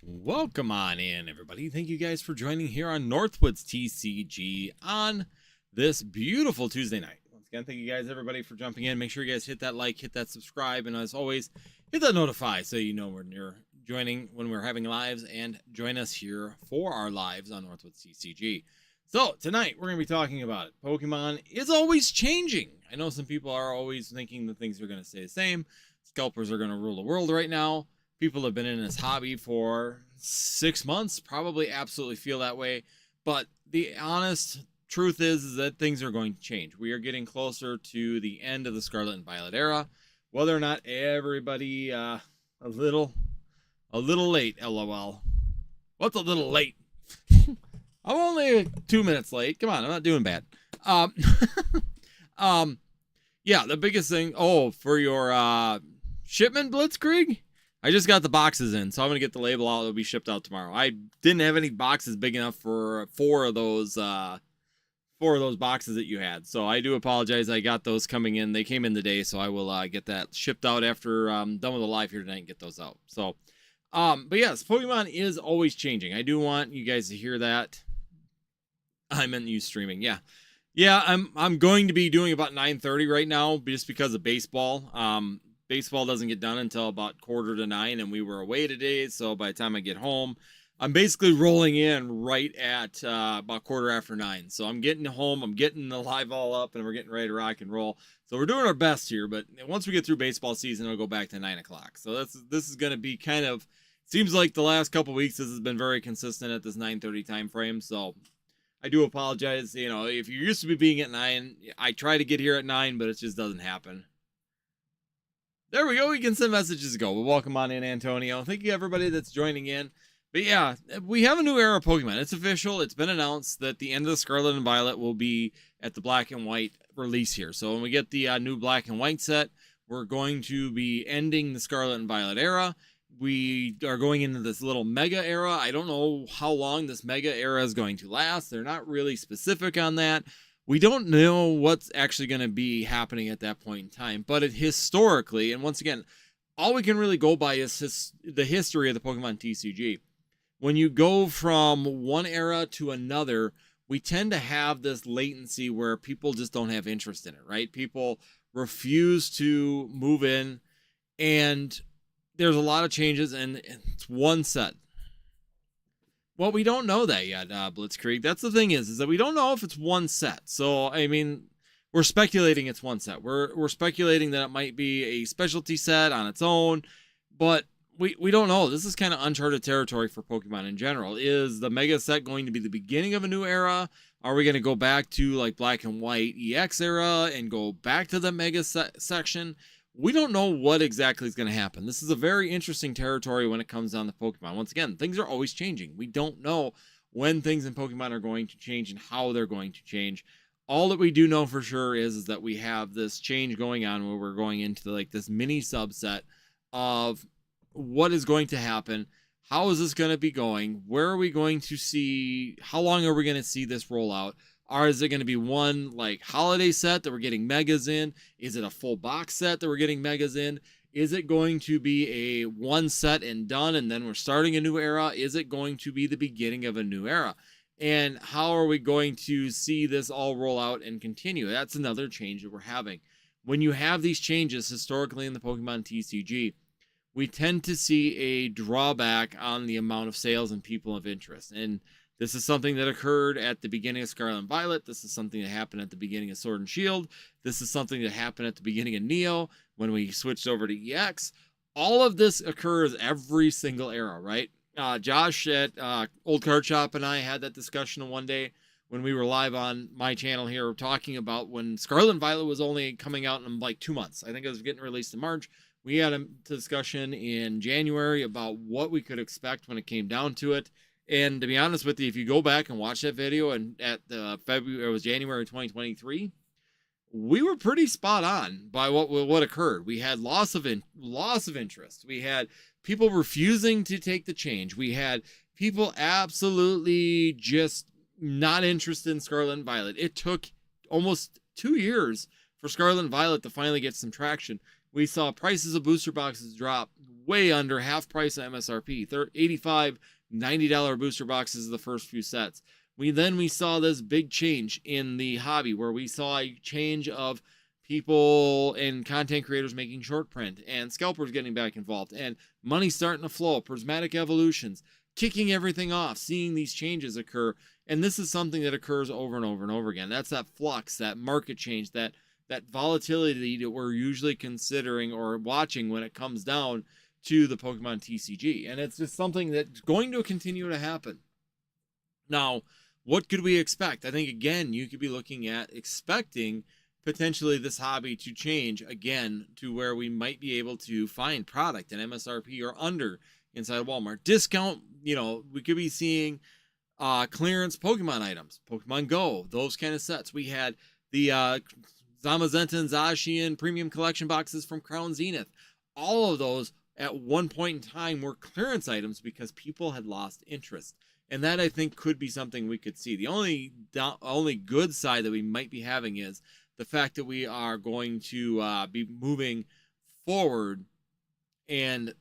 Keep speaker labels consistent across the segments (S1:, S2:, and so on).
S1: Welcome on in, everybody. Thank you guys for joining here on Northwoods TCG on this beautiful Tuesday night. Once again, thank you guys, everybody, for jumping in. Make sure you guys hit that like, hit that subscribe, and as always, hit that notify so you know when you're joining, when we're having lives, and join us here for our lives on Northwoods TCG. So, tonight, we're going to be talking about it. Pokemon is always changing. I know some people are always thinking that things are going to stay the same. Scalpers are going to rule the world right now. People have been in this hobby for 6 months, probably absolutely feel that way. But the honest truth is that things are going to change. We are getting closer to the end of the Scarlet and Violet era. Whether or not everybody, a little late, lol. What's a little late? I'm only 2 minutes late. Come on, I'm not doing bad. Yeah, the biggest thing, for your, shipment Blitzkrieg? I just got the boxes in, so I'm going to get the label out. It'll be shipped out tomorrow. I didn't have any boxes big enough for four of those boxes that you had. So I do apologize. I got those coming in. They came in today, so I will get that shipped out after I'm done with the live here tonight and get those out. So, but yes, Pokemon is always changing. I do want you guys to hear that. I meant you streaming. Yeah, I'm going to be doing about 9:30 right now just because of baseball. Baseball doesn't get done until about 8:45, and we were away today, so by the time I get home, I'm basically rolling in right at about 9:15. So I'm getting home, I'm getting the live all up, and we're getting ready to rock and roll. So we're doing our best here, but once we get through baseball season, it'll go back to 9 o'clock. So this is going to be kind of, seems like the last couple weeks this has been very consistent at this 9:30 time frame. So I do apologize. You know, if you're used to me being at 9, I try to get here at 9, but it just doesn't happen. There we go. We can send messages to go. Well, welcome on in, Antonio. Thank you, everybody that's joining in. But yeah, we have a new era of Pokemon. It's official. It's been announced that the end of the Scarlet and Violet will be at the Black and White release here. So when we get the new Black and White set, we're going to be ending the Scarlet and Violet era. We are going into this little Mega era. I don't know how long this Mega era is going to last. They're not really specific on that. We don't know what's actually going to be happening at that point in time, but historically, and once again, all we can really go by is the history of the Pokemon TCG. When you go from one era to another, we tend to have this latency where people just don't have interest in it, right? People refuse to move in, and there's a lot of changes, and it's one set. Well, we don't know that yet, Blitzkrieg. That's the thing is that we don't know if it's one set. So, I mean, we're speculating it's one set. We're speculating that it might be a specialty set on its own, but we don't know. This is kind of uncharted territory for Pokemon in general. Is the Mega set going to be the beginning of a new era? Are we going to go back to like Black and White EX era and go back to the Mega section? We don't know what exactly is going to happen. This is a very interesting territory when it comes down to Pokemon. Once again, things are always changing. We don't know when things in Pokemon are going to change and how they're going to change. All that we do know for sure is that we have this change going on where we're going into like this mini subset of what is going to happen. How is this going to be going? Where are we going to see? How long are we going to see this roll out? Or is it going to be one like holiday set that we're getting megas in? Is it a full box set that we're getting megas in? Is it going to be a one set and done and then we're starting a new era? Is it going to be the beginning of a new era? And how are we going to see this all roll out and continue? That's another change that we're having. When you have these changes historically in the Pokemon TCG, we tend to see a drawback on the amount of sales and people of interest. And this is something that occurred at the beginning of Scarlet and Violet. This is something that happened at the beginning of Sword and Shield. This is something that happened at the beginning of Neo when we switched over to EX. All of this occurs every single era, right? Josh at Old Card Shop and I had that discussion one day when we were live on my channel here talking about when Scarlet and Violet was only coming out in like 2 months. I think it was getting released in March. We had a discussion in January about what we could expect when it came down to it. And to be honest with you, if you go back and watch that video and at the February, it was January 2023, we were pretty spot on by what occurred. We had loss of interest. We had people refusing to take the change. We had people absolutely just not interested in Scarlet and Violet. It took almost 2 years for Scarlet and Violet to finally get some traction. We saw prices of booster boxes drop way under half price of MSRP. $85, $90 booster boxes of the first few sets. We saw this big change in the hobby where we saw a change of people and content creators making short print and scalpers getting back involved and money starting to flow, prismatic evolutions, kicking everything off, seeing these changes occur. And this is something that occurs over and over and over again. That's that flux, that market change, that volatility that we're usually considering or watching when it comes down to the Pokemon TCG. And it's just something that's going to continue to happen. Now, what could we expect? I think, again, you could be looking at expecting potentially this hobby to change again to where we might be able to find product at MSRP or under inside Walmart. Discount, we could be seeing clearance Pokemon items, Pokemon Go, those kind of sets. We had the Zamazenta and Zacian premium collection boxes from Crown Zenith. All of those at one point in time were clearance items because people had lost interest. And that, I think, could be something we could see. The only good side that we might be having is the fact that we are going to be moving forward and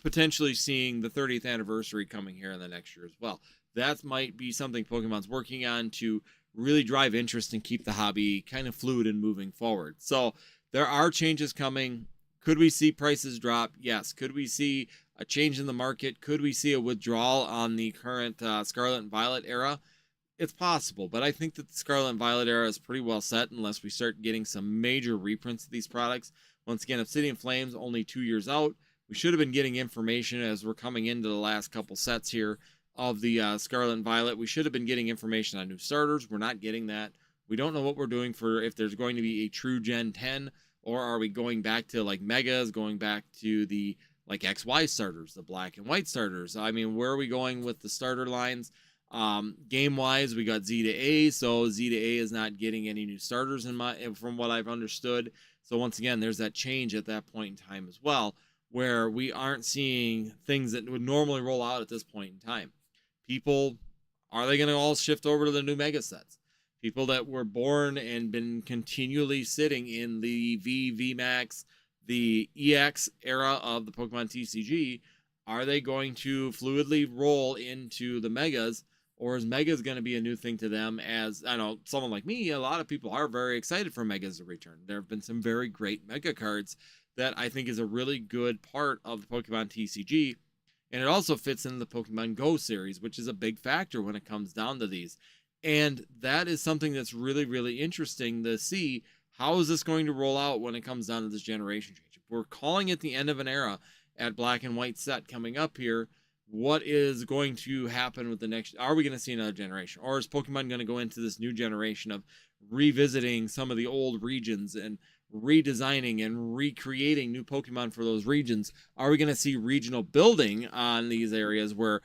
S1: potentially seeing the 30th anniversary coming here in the next year as well. That might be something Pokemon's working on to really drive interest and keep the hobby kind of fluid and moving forward. So there are changes coming. Could we see prices drop? Yes. Could we see a change in the market? Could we see a withdrawal on the current Scarlet and Violet era? It's possible, but I think that the Scarlet and Violet era is pretty well set unless we start getting some major reprints of these products. Once again, Obsidian Flames only 2 years out. We should have been getting information as we're coming into the last couple sets here of the Scarlet and Violet. We should have been getting information on new starters. We're not getting that. We don't know what we're doing for if there's going to be a true Gen 10, or are we going back to like Megas, going back to the like XY starters, the black and white starters. I mean, where are we going with the starter lines? Game wise, we got Z to A, so Z to A is not getting any new starters from what I've understood. So once again, there's that change at that point in time as well, where we aren't seeing things that would normally roll out at this point in time. People, are they going to all shift over to the new mega sets? People that were born and been continually sitting in the VMAX, the EX era of the Pokemon TCG, are they going to fluidly roll into the Megas, or is Megas going to be a new thing to them? As I know, someone like me, a lot of people are very excited for Megas to return. There have been some very great Mega cards that I think is a really good part of the Pokemon TCG, and it also fits in the Pokemon Go series, which is a big factor when it comes down to these. And that is something that's really, really interesting to see. How is this going to roll out when it comes down to this generation change? If we're calling it the end of an era at black and white set coming up here, what is going to happen with the next? Are we going to see another generation? Or is Pokemon going to go into this new generation of revisiting some of the old regions and redesigning and recreating new Pokemon for those regions? Are we going to see regional building on these areas where,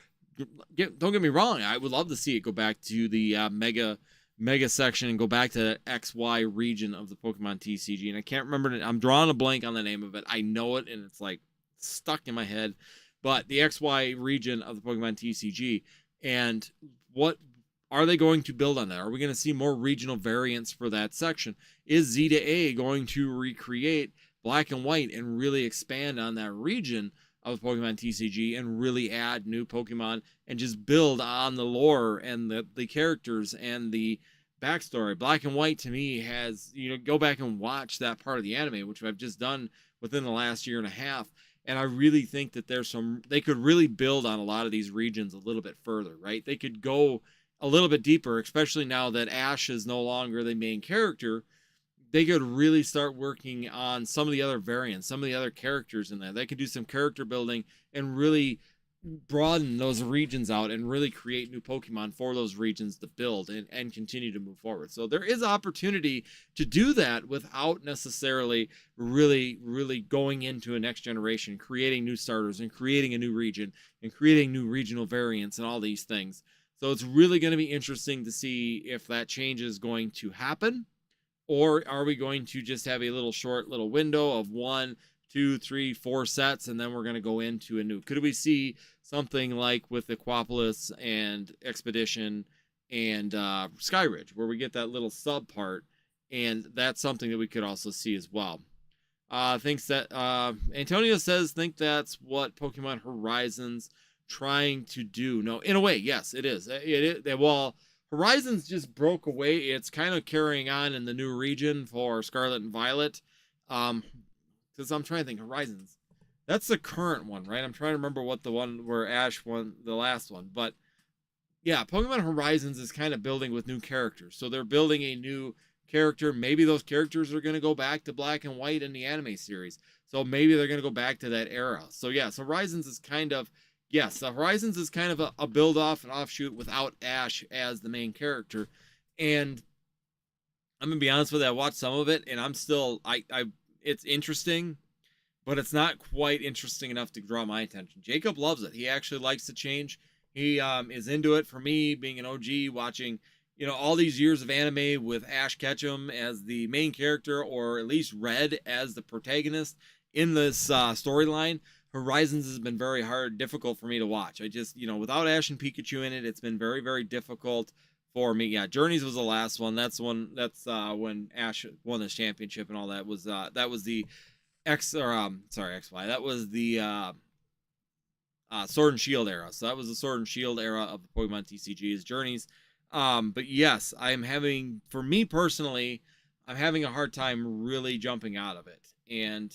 S1: don't get me wrong, I would love to see it go back to the mega section and go back to the XY region of the Pokemon TCG. And I can't remember it. I'm drawing a blank on the name of it. I know it, and it's like stuck in my head. But the XY region of the Pokemon TCG, and what are they going to build on that? Are we going to see more regional variants for that section? Is Z to A going to recreate black and white and really expand on that region of Pokemon TCG and really add new Pokemon and just build on the lore and the characters and the backstory? Black and White to me has, go back and watch that part of the anime, which I've just done within the last year and a half. And I really think that they could really build on a lot of these regions a little bit further, right? They could go a little bit deeper, especially now that Ash is no longer the main character. They could really start working on some of the other variants, some of the other characters in there. They could do some character building and really broaden those regions out and really create new Pokemon for those regions to build and continue to move forward. So there is opportunity to do that without necessarily really going into a next generation, creating new starters and creating a new region and creating new regional variants and all these things. So it's really going to be interesting to see if that change is going to happen, or are we going to just have a short window of 1, 2, 3, 4 sets, and then we're going to go into a new. Could we see something like with Aquapolis and Expedition and Skyridge, where we get that little sub part, and that's something that we could also see as well. Thinks that Antonio says think that's what Pokemon Horizons trying to do. No, in a way, yes, it is. Well, Horizons just broke away. It's kind of carrying on in the new region for Scarlet and Violet. Because I'm trying to think, Horizons. That's the current one, right? I'm trying to remember what the one where Ash won the last one, but yeah, Pokemon Horizons is kind of building with new characters. So they're building a new character. Maybe those characters are going to go back to Black and White in the anime series. So maybe they're going to go back to that era. So yes, Horizons is kind of Horizons is kind of a build off and offshoot without Ash as the main character. And I'm gonna be honest with you, I watched some of it and I'm still it's interesting, but it's not quite interesting enough to draw my attention. Jacob loves it. He actually likes the change. He is into it. For me, being an OG, watching all these years of anime with Ash Ketchum as the main character, or at least Red as the protagonist in this storyline, Horizons has been very difficult for me to watch. I just, without Ash and Pikachu in it, it's been very, very difficult for me. Yeah, Journeys was the last one. That's when Ash won this championship and all that was the XY. That was the Sword and Shield era. So that was the Sword and Shield era of the Pokemon TCG's Journeys. But yes, for me personally, I'm having a hard time really jumping out of it. And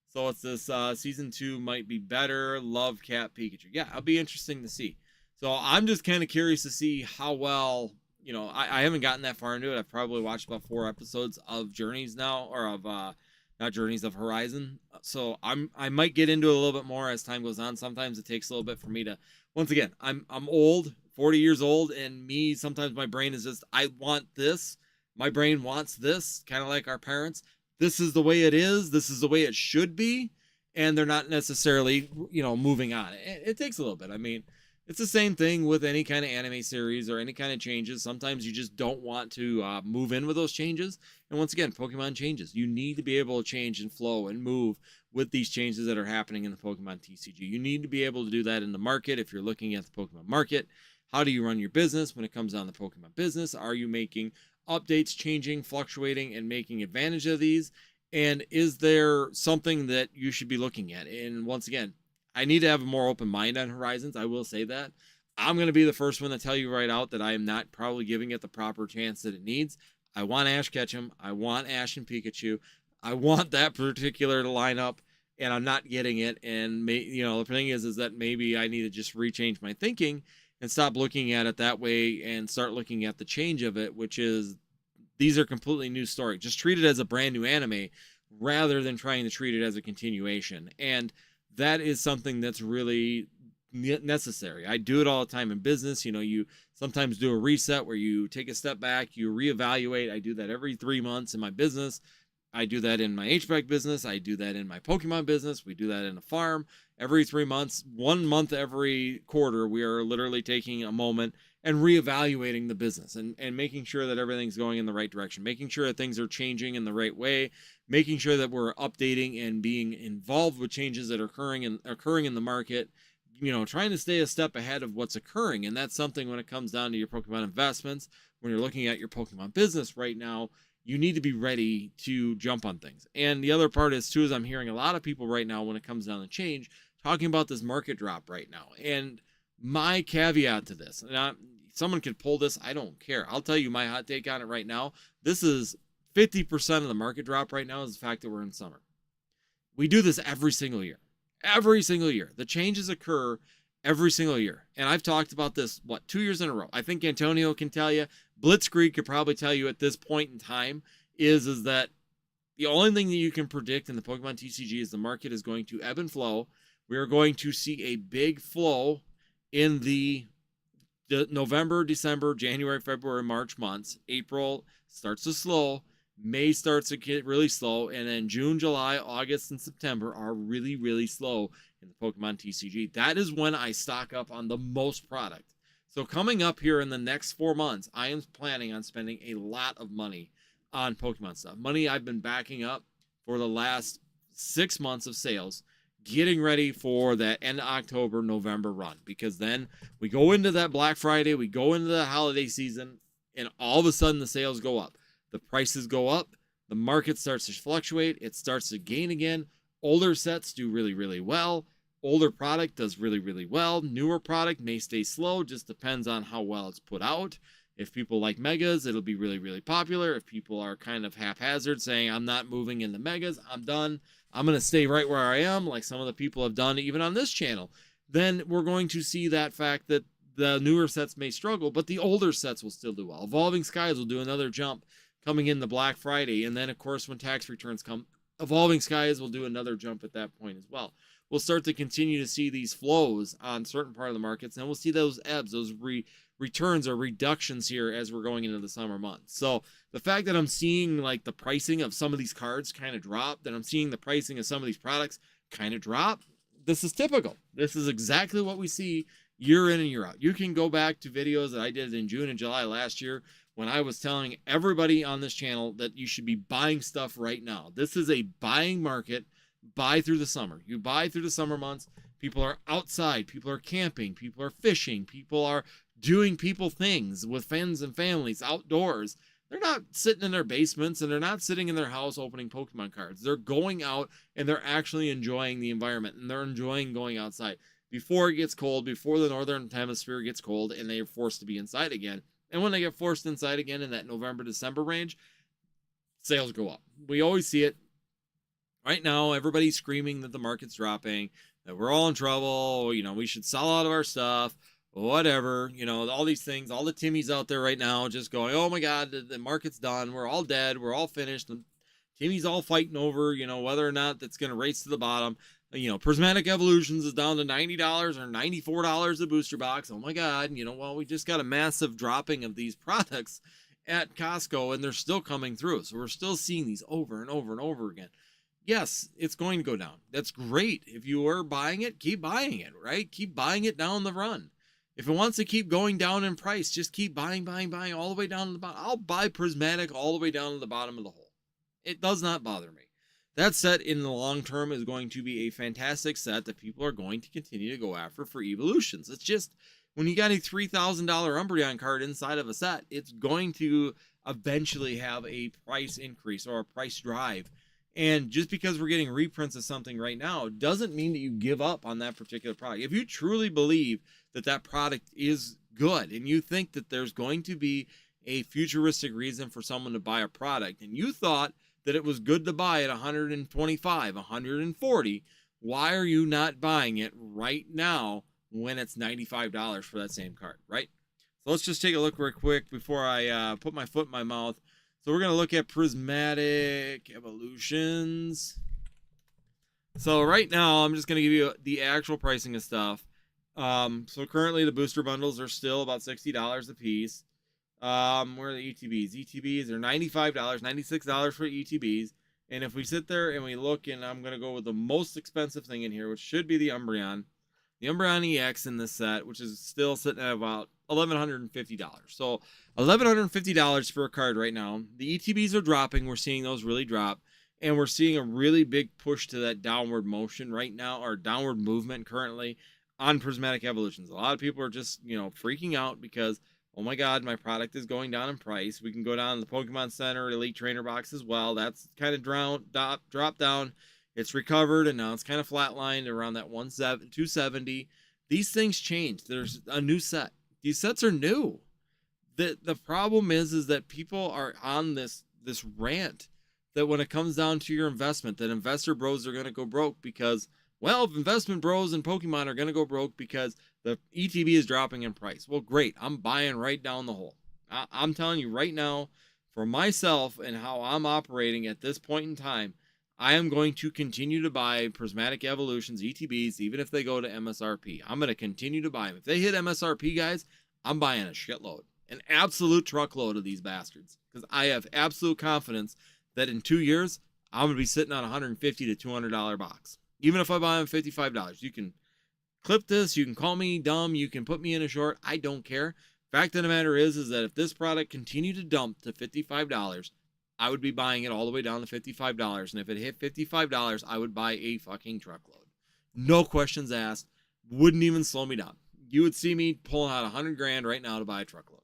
S1: so it's this season 2 might be better. Love Cat Pikachu. Yeah, it'll be interesting to see. So I'm just kind of curious to see how well, I haven't gotten that far into it. I've probably watched about 4 episodes of Journeys now, or of not Journeys, of Horizon. So I might get into it a little bit more as time goes on. Sometimes it takes a little bit for me to, once again, I'm old, 40 years old, and sometimes my brain is just, I want this. My brain wants this, kind of like our parents. This is the way it is. This is the way it should be. And they're not necessarily, moving on. It takes a little bit. I mean, it's the same thing with any kind of anime series or any kind of changes. Sometimes you just don't want to move in with those changes. And once again, Pokemon changes. You need to be able to change and flow and move with these changes that are happening in the Pokemon TCG. You need to be able to do that in the market. If you're looking at the Pokemon market, how do you run your business when it comes down to Pokemon business? Are you making updates, changing, fluctuating, and making advantage of these? And is there something that you should be looking at? And once again, I need to have a more open mind on Horizons. I will say that. I'm going to be the first one to tell you right out that I am not probably giving it the proper chance that it needs. I want Ash Ketchum. I want Ash and Pikachu. I want that particular lineup, and I'm not getting it. And the thing is that maybe I need to just rechange my thinking and stop looking at it that way and start looking at the change of it, which is these are completely new stories. Just treat it as a brand new anime rather than trying to treat it as a continuation. And that is something that's really necessary. I do it all the time in business. You sometimes do a reset where you take a step back, you reevaluate. I do that every 3 months in my business. I do that in my HVAC business. I do that in my Pokemon business. We do that in a farm every 3 months. 1 month every quarter, we are literally taking a moment and reevaluating the business and making sure that everything's going in the right direction, making sure that things are changing in the right way, making sure that we're updating and being involved with changes that are occurring in the market, trying to stay a step ahead of what's occurring. And that's something when it comes down to your Pokemon investments, when you're looking at your Pokemon business right now, you need to be ready to jump on things. And the other part is, too, is I'm hearing a lot of people right now when it comes down to change, talking about this market drop right now. And my caveat to this, and someone could pull this, I don't care. I'll tell you my hot take on it right now. This is 50% of the market drop right now is the fact that we're in summer. We do this every single year. Every single year. The changes occur every single year. And I've talked about this, 2 years in a row. I think Antonio can tell you. Blitzkrieg could probably tell you at this point in time is that the only thing that you can predict in the Pokemon TCG is the market is going to ebb and flow. We are going to see a big flow in the November, December, January, February, March months. April starts to slow. May starts to get really slow. And then June, July, August, and September are really, really slow in the Pokemon TCG. That is when I stock up on the most product. So coming up here in the next 4 months, I am planning on spending a lot of money on Pokemon stuff. Money I've been backing up for the last 6 months of sales, getting ready for that end of October, November run. Because then we go into that Black Friday, we go into the holiday season, and all of a sudden the sales go up. The prices go up. the market starts to fluctuate. It starts to gain again. Older sets do really, really well. Older product does really, really well. Newer product may stay slow. Just depends on how well it's put out. If people like megas, it'll be really, really popular. If people are kind of haphazard saying, I'm not moving in the megas, I'm done, I'm going to stay right where I am, like some of the people have done even on this channel, then we're going to see that fact that the newer sets may struggle, but the older sets will still do well. Evolving Skies will do another jump coming in the Black Friday. And then, of course, when tax returns come, Evolving Skies will do another jump at that point as well. We'll start to continue to see these flows on certain part of the markets, and we'll see those ebbs, those returns or reductions here as we're going into the summer months. So the fact that I'm seeing like the pricing of some of these cards kind of drop, that I'm seeing the pricing of some of these products kind of drop, this is typical. This is exactly what we see year in and year out. You can go back to videos that I did in June and July last year when I was telling everybody on this channel that you should be buying stuff right now. This is a buying market. Buy through the summer. You buy through the summer months. People are outside. People are camping. People are fishing. People are doing people things with friends and families outdoors. They're not sitting in their basements and they're not sitting in their house opening Pokemon cards. They're going out and they're actually enjoying the environment and they're enjoying going outside before it gets cold, before the northern hemisphere gets cold and they're forced to be inside again. And when they get forced inside again in that November, December range, sales go up. We always see it. Right now, everybody's screaming that the market's dropping, that we're all in trouble, you know, we should sell out of our stuff, whatever, you know, all these things, all the Timmies out there right now just going, oh my God, the market's done, we're all dead, we're all finished, and Timmy's all fighting over, you know, whether or not that's going to race to the bottom. You know, Prismatic Evolutions is down to $90 or $94 a booster box. Oh my God, you know, well, we just got a massive dropping of these products at Costco, and they're still coming through. So we're still seeing these over and over and over again. Yes, it's going to go down. That's great. If you are buying it, keep buying it, right? Keep buying it down the run. If it wants to keep going down in price, just keep buying all the way down to the bottom. I'll buy Prismatic all the way down to the bottom of the hole. It does not bother me. That set in the long term is going to be a fantastic set that people are going to continue to go after for evolutions. It's just, when you got a $3,000 Umbreon card inside of a set, it's going to eventually have a price increase or a price drive. And just because we're getting reprints of something right now doesn't mean that you give up on that particular product. If you truly believe that that product is good and you think that there's going to be a futuristic reason for someone to buy a product, and you thought that it was good to buy at 125, 140, why are you not buying it right now when it's $95 for that same card, right? So let's just take a look real quick before I put my foot in my mouth. So we're going to look at Prismatic Evolutions. So right now, I'm just going to give you the actual pricing of stuff. So currently, the booster bundles are still about $60 a piece. Where are the ETBs? ETBs are $95, $96 for ETBs. And if we sit there and we look, and I'm going to go with the most expensive thing in here, which should be the Umbreon. The Umbreon EX in this set, which is still sitting at about $1,150. So $1,150 for a card right now. The ETBs are dropping. We're seeing those really drop. And we're seeing a really big push to that downward motion right now, or downward movement currently on Prismatic Evolutions. A lot of people are just, you know, freaking out because, oh my God, my product is going down in price. We can go down to the Pokemon Center Elite Trainer box as well. That's kind of dropped down. It's recovered, and now it's kind of flatlined around that 270. These things change. There's a new set. These sets are new. The problem is that people are on this rant that when it comes down to your investment, that investor bros are going to go broke because, well, if investment bros and Pokemon are going to go broke because the ETB is dropping in price. Well, great. I'm buying right down the hole. I'm telling you right now, for myself and how I'm operating at this point in time, I am going to continue to buy Prismatic Evolutions ETBs, even if they go to MSRP. I'm going to continue to buy them. If they hit MSRP, guys, I'm buying a shitload, an absolute truckload of these bastards, because I have absolute confidence that in 2 years, I'm going to be sitting on a $150 to $200 box. Even if I buy them $55, you can clip this, you can call me dumb, you can put me in a short, I don't care. Fact of the matter is that if this product continued to dump to $55, I would be buying it all the way down to $55. And if it hit $55, I would buy a fucking truckload. No questions asked. Wouldn't even slow me down. You would see me pulling out $100 grand right now to buy a truckload.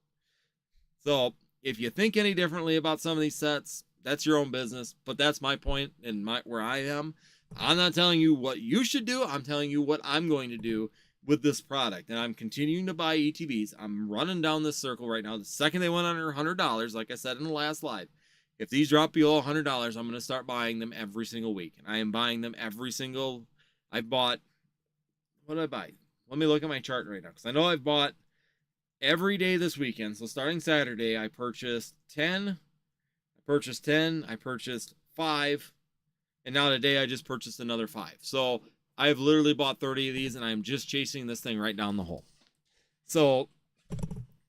S1: So if you think any differently about some of these sets, That's your own business, but that's my point and where I am. I'm not telling you what you should do. I'm telling you what I'm going to do with this product. And I'm continuing to buy ETBs. I'm running down this circle right now. The second they went under $100, like I said in the last live, if these drop below $100, I'm going to start buying them every single week. And I am buying them every single, I bought, what did I buy? Let me look at my chart right now, because I know I've bought every day this weekend. So starting Saturday, I purchased 10, I purchased 5, and now today I just purchased another 5. So I've literally bought 30 of these, and I'm just chasing this thing right down the hole. So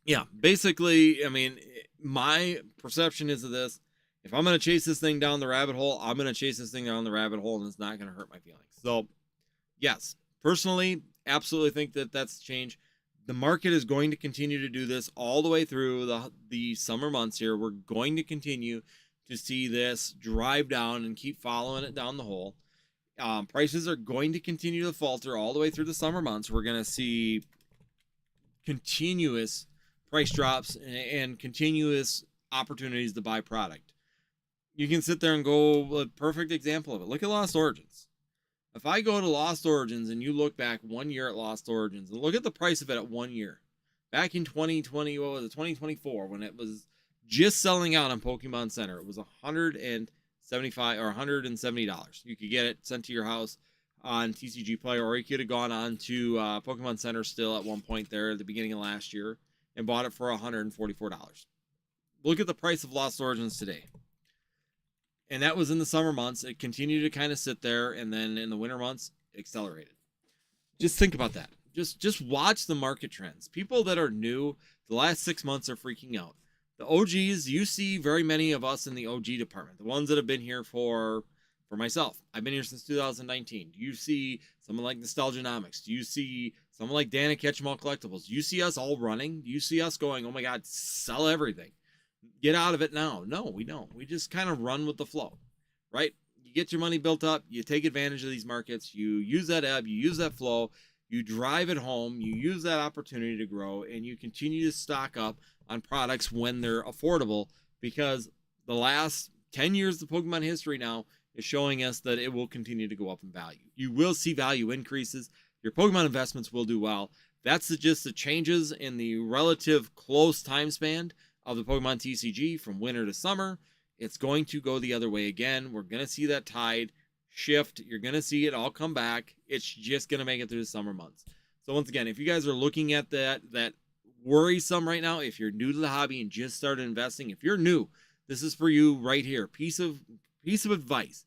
S1: yeah, basically, I mean, my perception is of this. If I'm going to chase this thing down the rabbit hole, I'm going to chase this thing down the rabbit hole, and it's not going to hurt my feelings. So yes, personally, absolutely think that that's change. The market is going to continue to do this all the way through the summer months here. We're going to continue to see this drive down and keep following it down the hole. Prices are going to continue to falter all the way through the summer months. We're going to see continuous price drops and continuous opportunities to buy product. You can sit there and go, a perfect example of it. Look at Lost Origins. If I go to Lost Origins and you look back 1 year at Lost Origins and look at the price of it at 1 year, back in 2020, what was it, 2024, when it was just selling out on Pokemon Center, it was $175 or $170. You could get it sent to your house on TCG Player, or you could have gone on to Pokemon Center still at one point there at the beginning of last year and bought it for $144. Look at the price of Lost Origins today. And that was in the summer months. It continued to kind of sit there, and then in the winter months, it accelerated. Just think about that. Just watch the market trends. People that are new, the last 6 months are freaking out. The OGs, you see very many of us in the OG department. The ones that have been here for myself. I've been here since 2019. Do you see someone like Nostalgianomics? Do you see someone like Dan at Catch 'em All Collectibles? Do you see us all running? Do you see us going, oh my God, sell everything? Get out of it now. No, we don't. We just kind of run with the flow, right? You get your money built up. You take advantage of these markets. You use that ebb. You use that flow. You drive it home. You use that opportunity to grow, and you continue to stock up on products when they're affordable, because the last 10 years of Pokemon history now is showing us that it will continue to go up in value. You will see value increases. Your Pokemon investments will do well. That's just the changes in the relative close time span of the Pokemon TCG from winter to summer. It's going to go the other way again. We're going to see that tide shift. You're going to see it all come back. It's just going to make it through the summer months. So once again, if you guys are looking at that worrisome right now, if you're new to the hobby and just started investing, if you're new, this is for you right here. Piece of advice.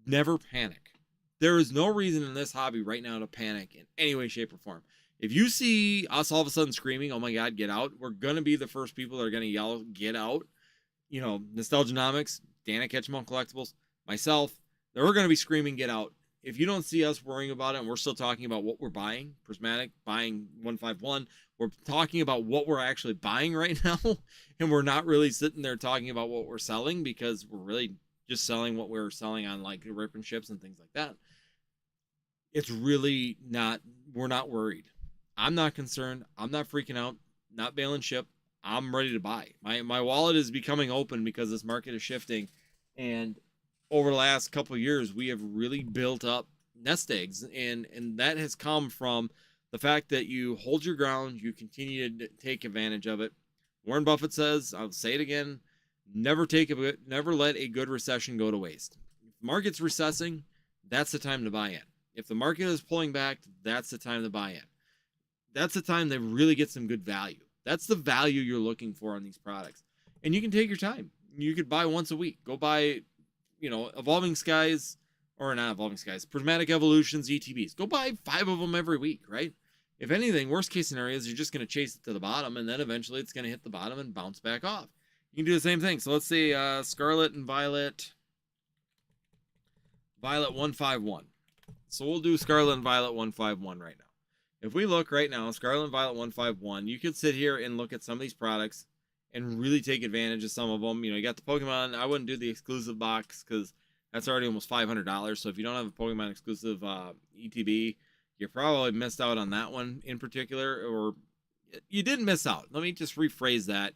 S1: Never panic. There is no reason in this hobby right now to panic in any way, shape, or form. If you see us all of a sudden screaming, oh my God, get out, we're going to be the first people that are going to yell, get out. You know, Nostalgianomics, Dan at Catch 'em All Collectibles, myself, we're going to be screaming, get out. If you don't see us worrying about it, and we're still talking about what we're buying, Prismatic, buying 151, we're talking about what we're actually buying right now, and we're not really sitting there talking about what we're selling, because we're really just selling what we're selling on like rip and ships and things like that. It's really not, we're not worried. I'm not concerned. I'm not freaking out, not bailing ship. I'm ready to buy. My wallet is becoming open because this market is shifting. And over the last couple of years, we have really built up nest eggs. And that has come from the fact that you hold your ground, you continue to take advantage of it. Warren Buffett says, I'll say it again, never let a good recession go to waste. If the market's recessing, that's the time to buy in. If the market is pulling back, that's the time to buy in. That's the time to really get some good value. That's the value you're looking for on these products. And you can take your time. You could buy once a week. Go buy, Evolving Skies, or not Evolving Skies, Prismatic Evolutions, ETBs. Go buy 5 of them every week, right? If anything, worst case scenario is you're just going to chase it to the bottom, and then eventually it's going to hit the bottom and bounce back off. You can do the same thing. So let's say Scarlet and Violet 151. So we'll do Scarlet and Violet 151 right now. If we look right now, Scarlet and Violet 151, you could sit here and look at some of these products and really take advantage of some of them. You got the Pokemon. I wouldn't do the exclusive box because that's already almost $500. So if you don't have a Pokemon exclusive ETB, you probably missed out on that one in particular, or you didn't miss out. Let me just rephrase that.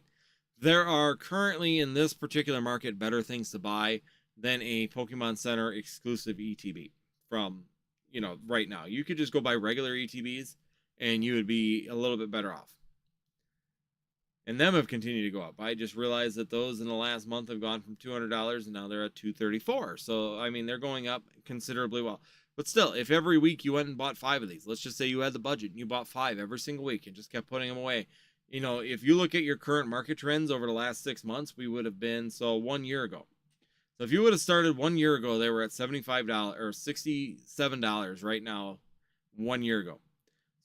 S1: There are currently in this particular market better things to buy than a Pokemon Center exclusive ETB from, right now. You could just go buy regular ETBs and you would be a little bit better off. And them have continued to go up. I just realized that those in the last month have gone from $200 and now they're at $234. So, I mean, they're going up considerably well. But still, if every week you went and bought 5 of these, let's just say you had the budget and you bought 5 every single week and just kept putting them away. If you look at your current market trends over the last 6 months, we would have been, 1 year ago. So if you would have started 1 year ago, they were at $75 or $67 right now 1 year ago.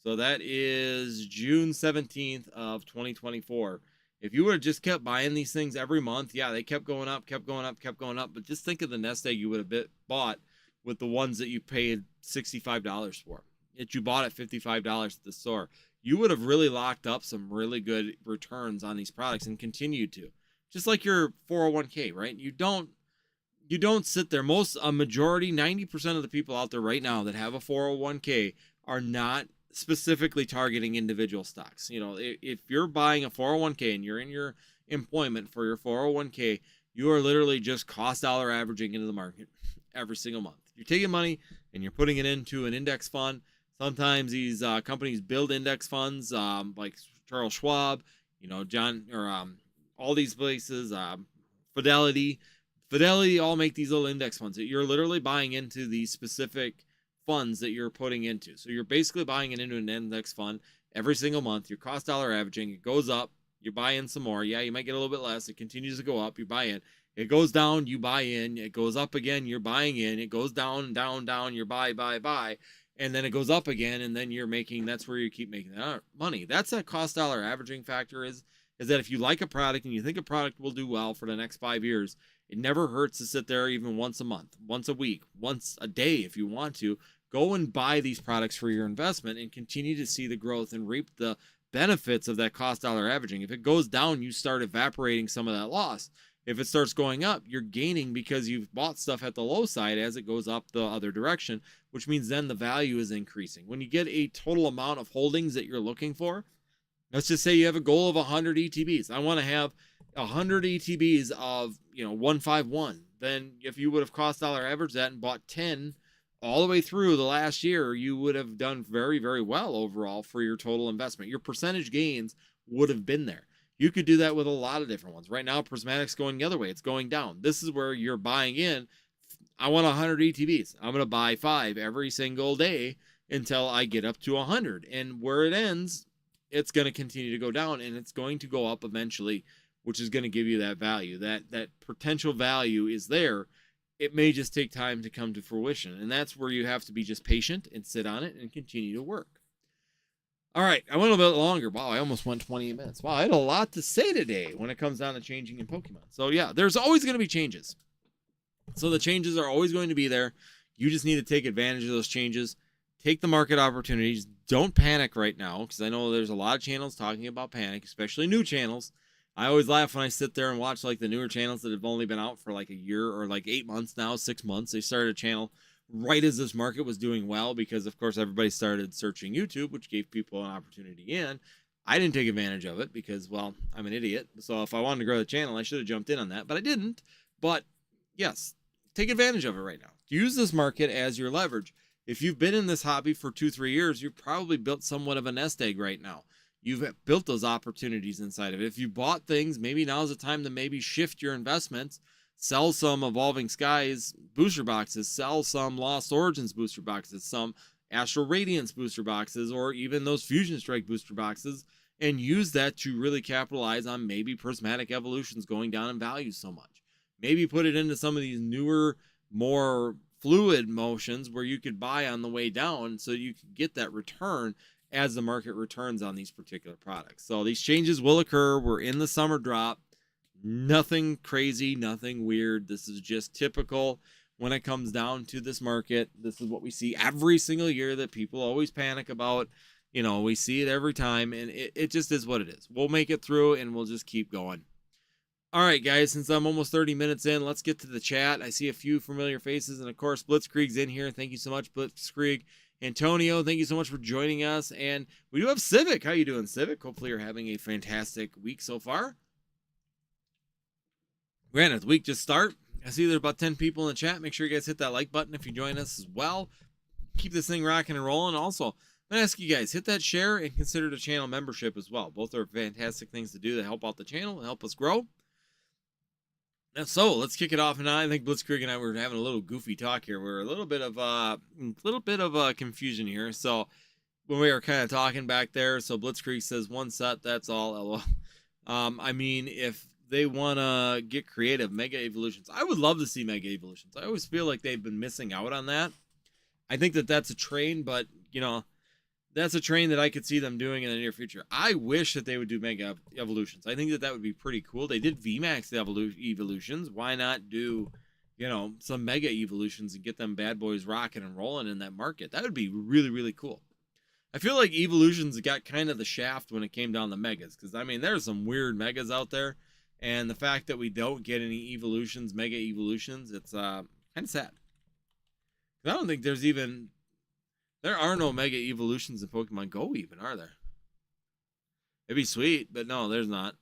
S1: So that is June 17th of 2024. If you would have just kept buying these things every month, yeah, they kept going up, kept going up, kept going up. But just think of the nest egg you would have bought with the ones that you paid $65 for. That you bought at $55 at the store. You would have really locked up some really good returns on these products and continued to. Just like your 401k, right? You don't sit there. A majority, 90% of the people out there right now that have a 401k are not specifically targeting individual stocks. If you're buying a 401k and you're in your employment for your 401k, you are literally just cost dollar averaging into the market every single month. You're taking money and you're putting it into an index fund. Sometimes these companies build index funds, like Charles Schwab, all these places, Fidelity all make these little index funds that you're literally buying into these specific funds that you're putting into. So you're basically buying it into an index fund every single month. Your cost dollar averaging, it goes up, you buy in some more. Yeah, you might get a little bit less. It continues to go up, you buy in. It goes down, you buy in. It goes up again, you're buying in. It goes down, down, down, you're buy. And then it goes up again, and then that's where you keep making that money. That's that cost dollar averaging factor is that if you like a product and you think a product will do well for the next 5 years, it never hurts to sit there even once a month, once a week, once a day if you want to. Go and buy these products for your investment and continue to see the growth and reap the benefits of that cost dollar averaging. If it goes down, you start evaporating some of that loss. If it starts going up, you're gaining because you've bought stuff at the low side as it goes up the other direction, which means then the value is increasing. When you get a total amount of holdings that you're looking for, let's just say you have a goal of 100 ETBs. I want to have 100 ETBs of, 151. Then if you would have cost dollar average that and bought 10 all the way through the last year, you would have done very, very well overall for your total investment. Your percentage gains would have been there. You could do that with a lot of different ones. Right now, Prismatic's going the other way. It's going down. This is where you're buying in. I want 100 ETBs. I'm going to buy 5 every single day until I get up to 100. And where it ends, it's going to continue to go down, and it's going to go up eventually, which is going to give you that value. That potential value is there. It may just take time to come to fruition, and that's where you have to be just patient and sit on it and continue to work. All right, I went a bit longer. Wow, I almost went 20 minutes. Wow, I had a lot to say today when it comes down to changing in Pokemon. So yeah, there's always going to be changes. So the changes are always going to be there. You just need to take advantage of those changes. Take the market opportunities. Don't panic right now, because I know there's a lot of channels talking about panic, especially new channels. I always laugh when I sit there and watch like the newer channels that have only been out for like a year or like 8 months now, 6 months. They started a channel right as this market was doing well because, of course, everybody started searching YouTube, which gave people an opportunity in. I didn't take advantage of it because, well, I'm an idiot. So if I wanted to grow the channel, I should have jumped in on that, but I didn't. But yes, take advantage of it right now. Use this market as your leverage. If you've been in this hobby for 2-3 years, you've probably built somewhat of a nest egg right now. You've built those opportunities inside of it. If you bought things, maybe now's the time to maybe shift your investments. Sell some Evolving Skies booster boxes. Sell some Lost Origins booster boxes. Some Astral Radiance booster boxes. Or even those Fusion Strike booster boxes. And use that to really capitalize on maybe Prismatic Evolutions going down in value so much. Maybe put it into some of these newer, more fluid motions where you could buy on the way down so you can get that return as the market returns on these particular products. So these changes will occur. We're in the summer drop. Nothing crazy, nothing weird. This is just typical when it comes down to this market. This is what we see every single year that people always panic about. We see it every time, and it just is what it is. We'll make it through, and we'll just keep going. All right, guys, since I'm almost 30 minutes in, let's get to the chat. I see a few familiar faces, and of course, Blitzkrieg's in here. Thank you so much, Blitzkrieg. Antonio, thank you so much for joining us. And we do have Civic. How you doing, Civic? Hopefully you're having a fantastic week so far. Granted, the week just start. I see there's about 10 people in the chat. Make sure you guys hit that like button if you join us as well. Keep this thing rocking and rolling. Also, I'm going to ask you guys, hit that share and consider the channel membership as well. Both are fantastic things to do to help out the channel and help us grow. And so let's kick it off. And I think Blitzkrieg and I were having a little goofy talk here. We're a little bit of confusion here. So when we were kind of talking back there, so Blitzkrieg says one set, that's all. LOL. I mean, if they want to get creative, Mega Evolutions, I would love to see Mega Evolutions. I always feel like they've been missing out on that. I think that that's a train, but, you know, that's a train that I could see them doing in the near future. I wish that they would do Mega Evolutions. I think that that would be pretty cool. They did VMAX Evolutions. Why not do, you know, some Mega Evolutions and get them bad boys rocking and rolling in that market? That would be really, really cool. I feel like Evolutions got kind of the shaft when it came down to Megas. Because, I mean, there's some weird Megas out there. And the fact that we don't get any Evolutions, Mega Evolutions, it's kind of sad. I don't think there's even... There are no Mega Evolutions in Pokemon Go even, are there? It'd be sweet, but no, there's not.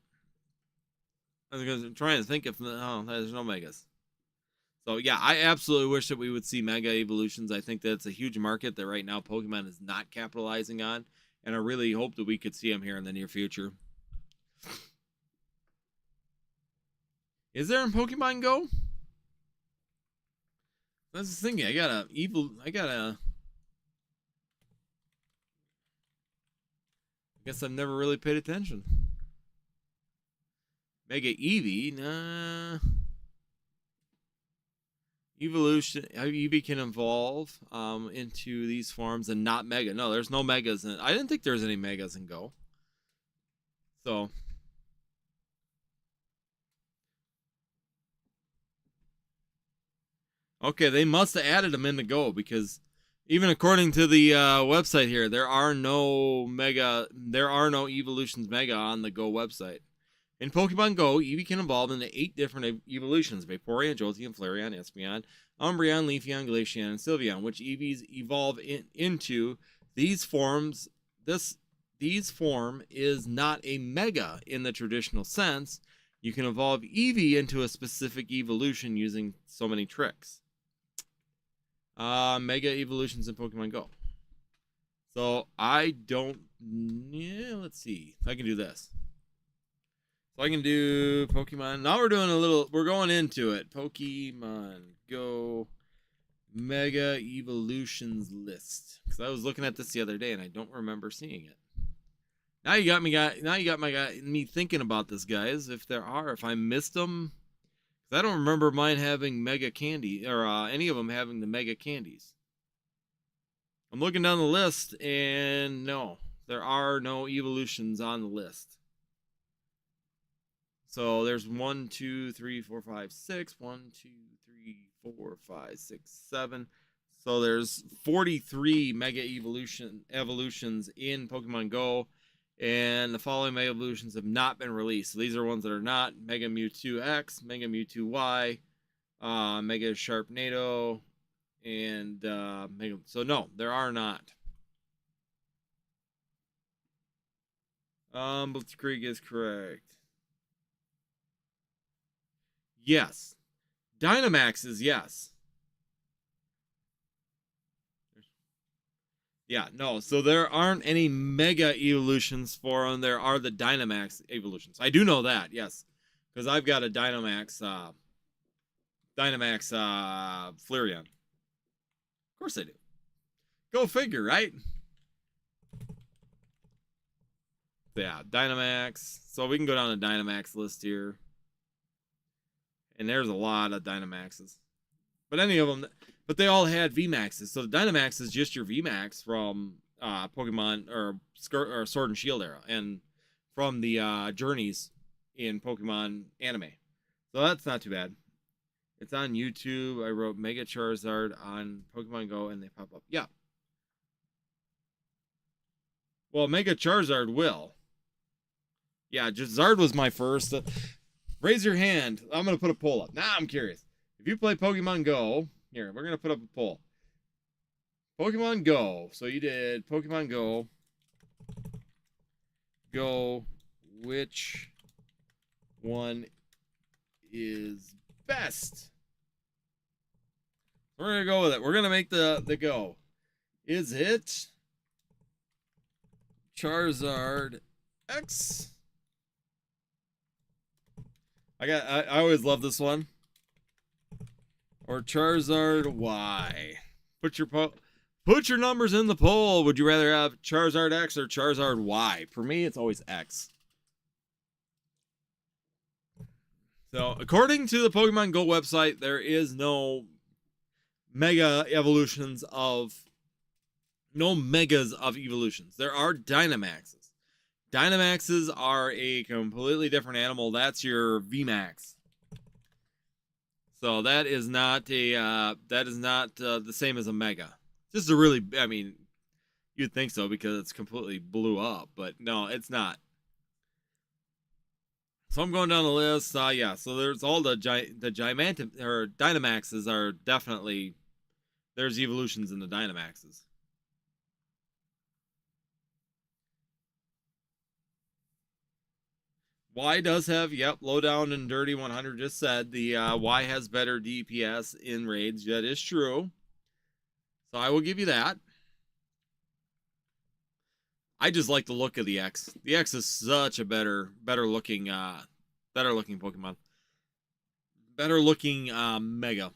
S1: I'm trying to think if... Oh, there's no Megas. So, yeah, I absolutely wish that we would see Mega Evolutions. I think that's a huge market that right now Pokemon is not capitalizing on. And I really hope that we could see them here in the near future. Is there in Pokemon Go? That's the thing. I guess I've never really paid attention. Mega Eevee? Nah. Evolution. Eevee can evolve into these forms and not Mega. No, there's no Megas in it. I didn't think there was any Megas in Go. So... Okay, they must have added them in the Go, because even according to the website here, there are no Evolutions Mega on the Go website. In Pokemon Go, Eevee can evolve into 8 different evolutions: Vaporeon, Jolteon, Flareon, Espeon, Umbreon, Leafeon, Glaceon, and Sylveon, which Eevees evolve into. These forms, these form is not a Mega in the traditional sense. You can evolve Eevee into a specific evolution using so many tricks. Mega Evolutions in Pokemon Go. So I don't... Yeah, let's see. I can do this. So I can do Pokemon. Now we're going into it. Pokemon Go Mega Evolutions list. Because I was looking at this the other day and I don't remember seeing it. Now you got me thinking about this, guys. If I missed them... I don't remember mine having Mega Candy, or any of them having the Mega Candies. I'm looking down the list, and no, there are no evolutions on the list. So there's 1, 2, 3, 4, 5, 6. 1, 2, 3, 4, 5, 6, 7. So there's 43 Mega evolutions in Pokemon Go. And the following Mega Evolutions have not been released. So these are ones that are not: Mega Mewtwo X, Mega Mewtwo Y, Mega Sharknado, and Mega... So no, there are not. Blitzkrieg is correct. Yes. Dynamax is yes. Yeah, no, so there aren't any Mega Evolutions for them. There are the Dynamax Evolutions. I do know that, yes. Because I've got a Dynamax Flareon. Of course I do. Go figure, right? Yeah, Dynamax. So we can go down the Dynamax list here. And there's a lot of Dynamaxes. But any of them... But they all had VMAXs. So the Dynamax is just your VMAX from Pokemon or Sword and Shield era, and from the journeys in Pokemon anime. So that's not too bad. It's on YouTube. I wrote Mega Charizard on Pokemon Go, and they pop up. Yeah. Well, Mega Charizard will. Yeah, just Zard was my first. Raise your hand. I'm going to put a poll up. Now I'm curious. If you play Pokemon Go... Here, we're going to put up a poll. Pokemon Go. So you did Pokemon Go. Go. Which one is best. We're gonna go with it. We're gonna make the go. Is it Charizard X? I always love this one. Or Charizard Y. Put your numbers in the poll. Would you rather have Charizard X or Charizard Y? For me, it's always X. So, according to the Pokemon Go website, there is no mega evolutions of no megas of evolutions. There are Dynamaxes. Dynamaxes are a completely different animal. That's your VMAX. So that is not the same as a mega. Just a really, I mean, you'd think so because it's completely blew up, but no, it's not. So I'm going down the list. Yeah. So there's all the Gigantic or Dynamaxes are definitely there's evolutions in the Dynamaxes. Y does have, yep, low down and dirty 100 just said. The Y has better DPS in raids. That is true. So I will give you that. I just like the look of the X. The X is such a better looking Pokemon. Better looking Mega.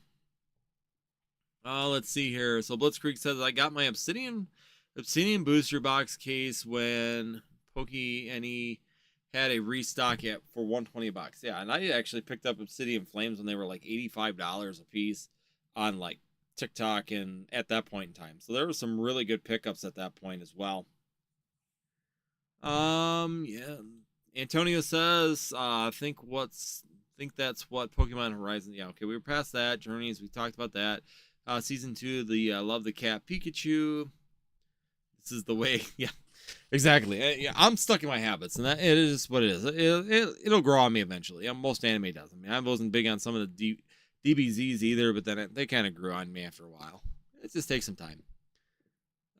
S1: Let's see here. So Blitzkrieg says I got my Obsidian booster box case when PokeNE had a restock for $120. Yeah, and I actually picked up Obsidian Flames when they were like $85 a piece on like TikTok and at that point in time. So there were some really good pickups at that point as well. Yeah. Antonio says, I think that's what Pokemon Horizon. Yeah, okay, we were past that. Journeys, we talked about that. Season 2, the Love the Cat Pikachu. This is the way. Yeah. Exactly. Yeah, I'm stuck in my habits, and that it is what it is. It'll grow on me eventually. Most anime does. I mean, I wasn't big on some of the DBZs either, but then they kind of grew on me after a while. It just takes some time.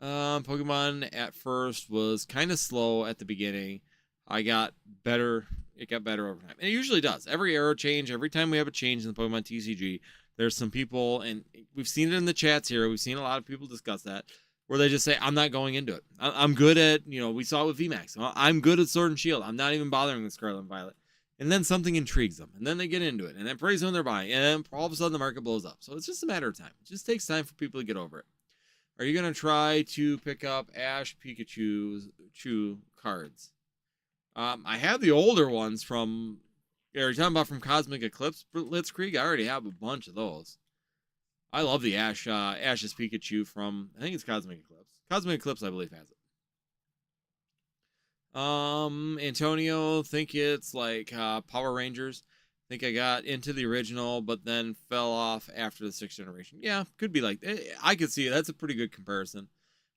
S1: Pokemon at first was kind of slow at the beginning. I got better. It got better over time, and it usually does. Every era change, every time we have a change in the Pokemon TCG, there's some people, and we've seen it in the chats here. We've seen a lot of people discuss that. Where they just say, I'm not going into it. I'm good at, we saw it with VMAX. I'm good at Sword and Shield. I'm not even bothering with Scarlet and Violet. And then something intrigues them. And then they get into it. And then pretty soon they're buying. And then all of a sudden the market blows up. So it's just a matter of time. It just takes time for people to get over it. Are you going to try to pick up Ash Pikachu cards? I have the older ones from, are you talking about from Cosmic Eclipse Blitzkrieg? I already have a bunch of those. I love the Ash's Pikachu from, I think it's Cosmic Eclipse. Cosmic Eclipse, I believe, has it. Antonio, think it's like Power Rangers. Think I got into the original, but then fell off after the 6th generation. Yeah, could be like, I could see it. That's a pretty good comparison.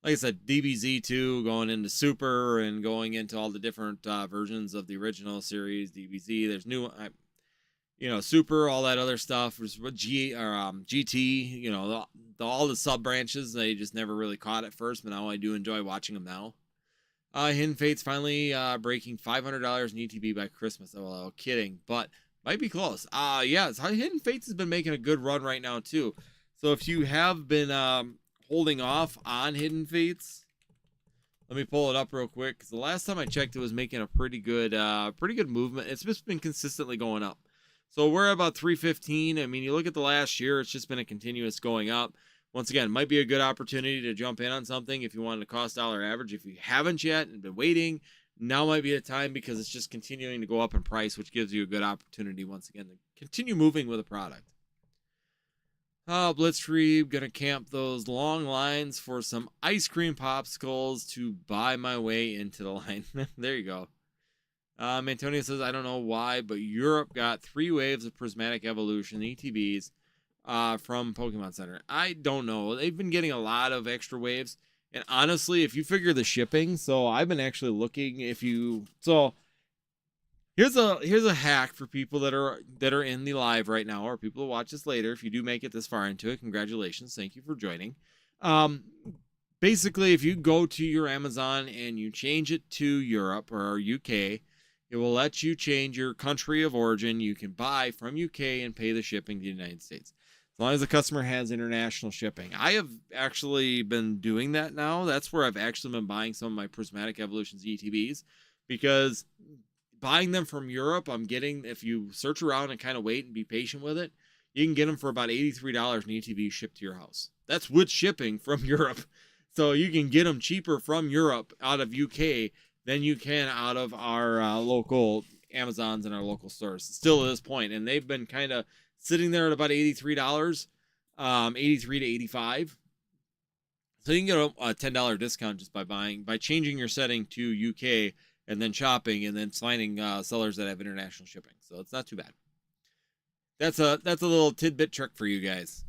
S1: Like I said, DBZ2 going into Super and going into all the different versions of the original series. DBZ, there's new... Super, all that other stuff was GT, all the sub branches. They just never really caught at first, but now I do enjoy watching them now. Hidden Fate's finally breaking $500 in ETB by Christmas. Oh, kidding, but might be close. Yeah, Hidden Fates has been making a good run right now too. So if you have been holding off on Hidden Fates, let me pull it up real quick because the last time I checked, it was making a pretty good movement. It's just been consistently going up. So we're about 315. I mean, you look at the last year, it's just been a continuous going up. Once again, might be a good opportunity to jump in on something if you wanted to cost dollar average. If you haven't yet and been waiting, now might be the time because it's just continuing to go up in price, which gives you a good opportunity once again to continue moving with a product. Blitzkrieg, gonna camp those long lines for some ice cream popsicles to buy my way into the line. There you go. Antonio says, I don't know why, but Europe got 3 waves of Prismatic Evolution ETBs from Pokemon Center. I don't know. They've been getting a lot of extra waves. And honestly, if you figure the shipping, so I've been actually looking so here's a hack for people that are in the live right now, or people who watch this later. If you do make it this far into it, congratulations. Thank you for joining. Basically, if you go to your Amazon and you change it to Europe or UK, It will let you change your country of origin. You can buy from UK and pay the shipping to the United States, as long as the customer has international shipping. I have actually been doing that now. That's where I've actually been buying some of my Prismatic Evolutions ETBs, because buying them from Europe, I'm getting, if you search around and kind of wait and be patient with it, you can get them for about $83 in ETB shipped to your house. That's with shipping from Europe. So you can get them cheaper from Europe out of UK than you can out of our local Amazons and our local stores, still at this point. And they've been kind of sitting there at about $83, 83 to 85. So you can get a $10 discount just by changing your setting to UK and then shopping and then finding sellers that have international shipping. So it's not too bad. That's a little tidbit trick for you guys.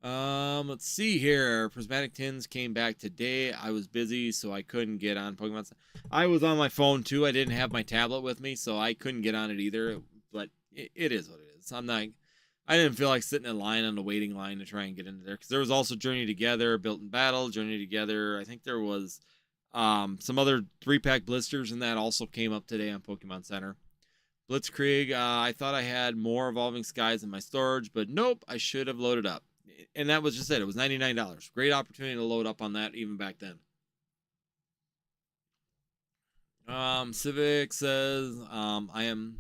S1: Let's see here. Prismatic Tins came back today. I was busy, so I couldn't get on Pokemon. I was on my phone too. I didn't have my tablet with me, so I couldn't get on it either. But it is what it is. I didn't feel like sitting in line on the waiting line to try and get into there, because there was also Journey Together, Built in Battle, Journey Together. I think there was some other 3-pack blisters, and that also came up today on Pokemon Center. Blitzkrieg, I thought I had more Evolving Skies in my storage, but nope, I should have loaded up. And that was just it. It was $99. Great opportunity to load up on that even back then. Civic says, I am,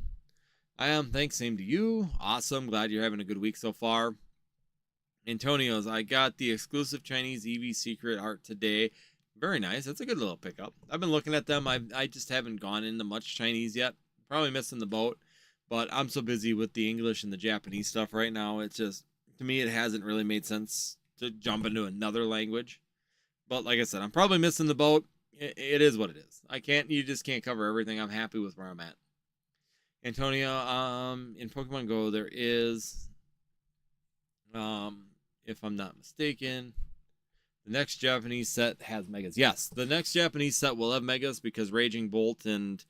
S1: thanks, same to you. Awesome, glad you're having a good week so far. Antonio's, I got the exclusive Chinese EV secret art today. Very nice. That's a good little pickup. I've been looking at them. I just haven't gone into much Chinese yet. Probably missing the boat, but I'm so busy with the English and the Japanese stuff right now. It's just, to me, it hasn't really made sense to jump into another language. But like I said, I'm probably missing the boat. It is what it is. You just can't cover everything. I'm happy with where I'm at. Antonio, in Pokemon Go, there is, if I'm not mistaken, the next Japanese set has Megas. Yes, the next Japanese set will have Megas, because Raging Bolt and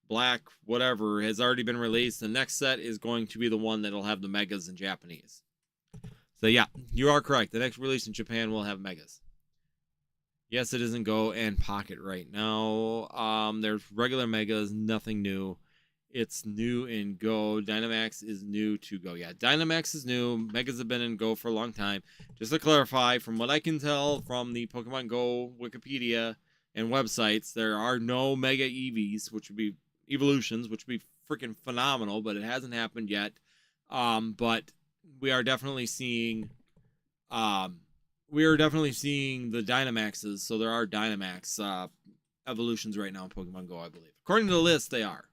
S1: Black whatever has already been released. The next set is going to be the one that'll have the Megas in Japanese. So yeah, you are correct. The next release in Japan will have Megas. Yes, it is in Go and Pocket right now. There's regular Megas, nothing new. It's new in Go. Dynamax is new to Go. Yeah, Dynamax is new. Megas have been in Go for a long time. Just to clarify, from what I can tell from the Pokemon Go Wikipedia and websites, there are no Mega EVs, which would be evolutions, which would be freaking phenomenal, but it hasn't happened yet. But we are definitely seeing the Dynamaxes. So there are Dynamax evolutions right now in Pokemon Go, I believe. According to the list, they are.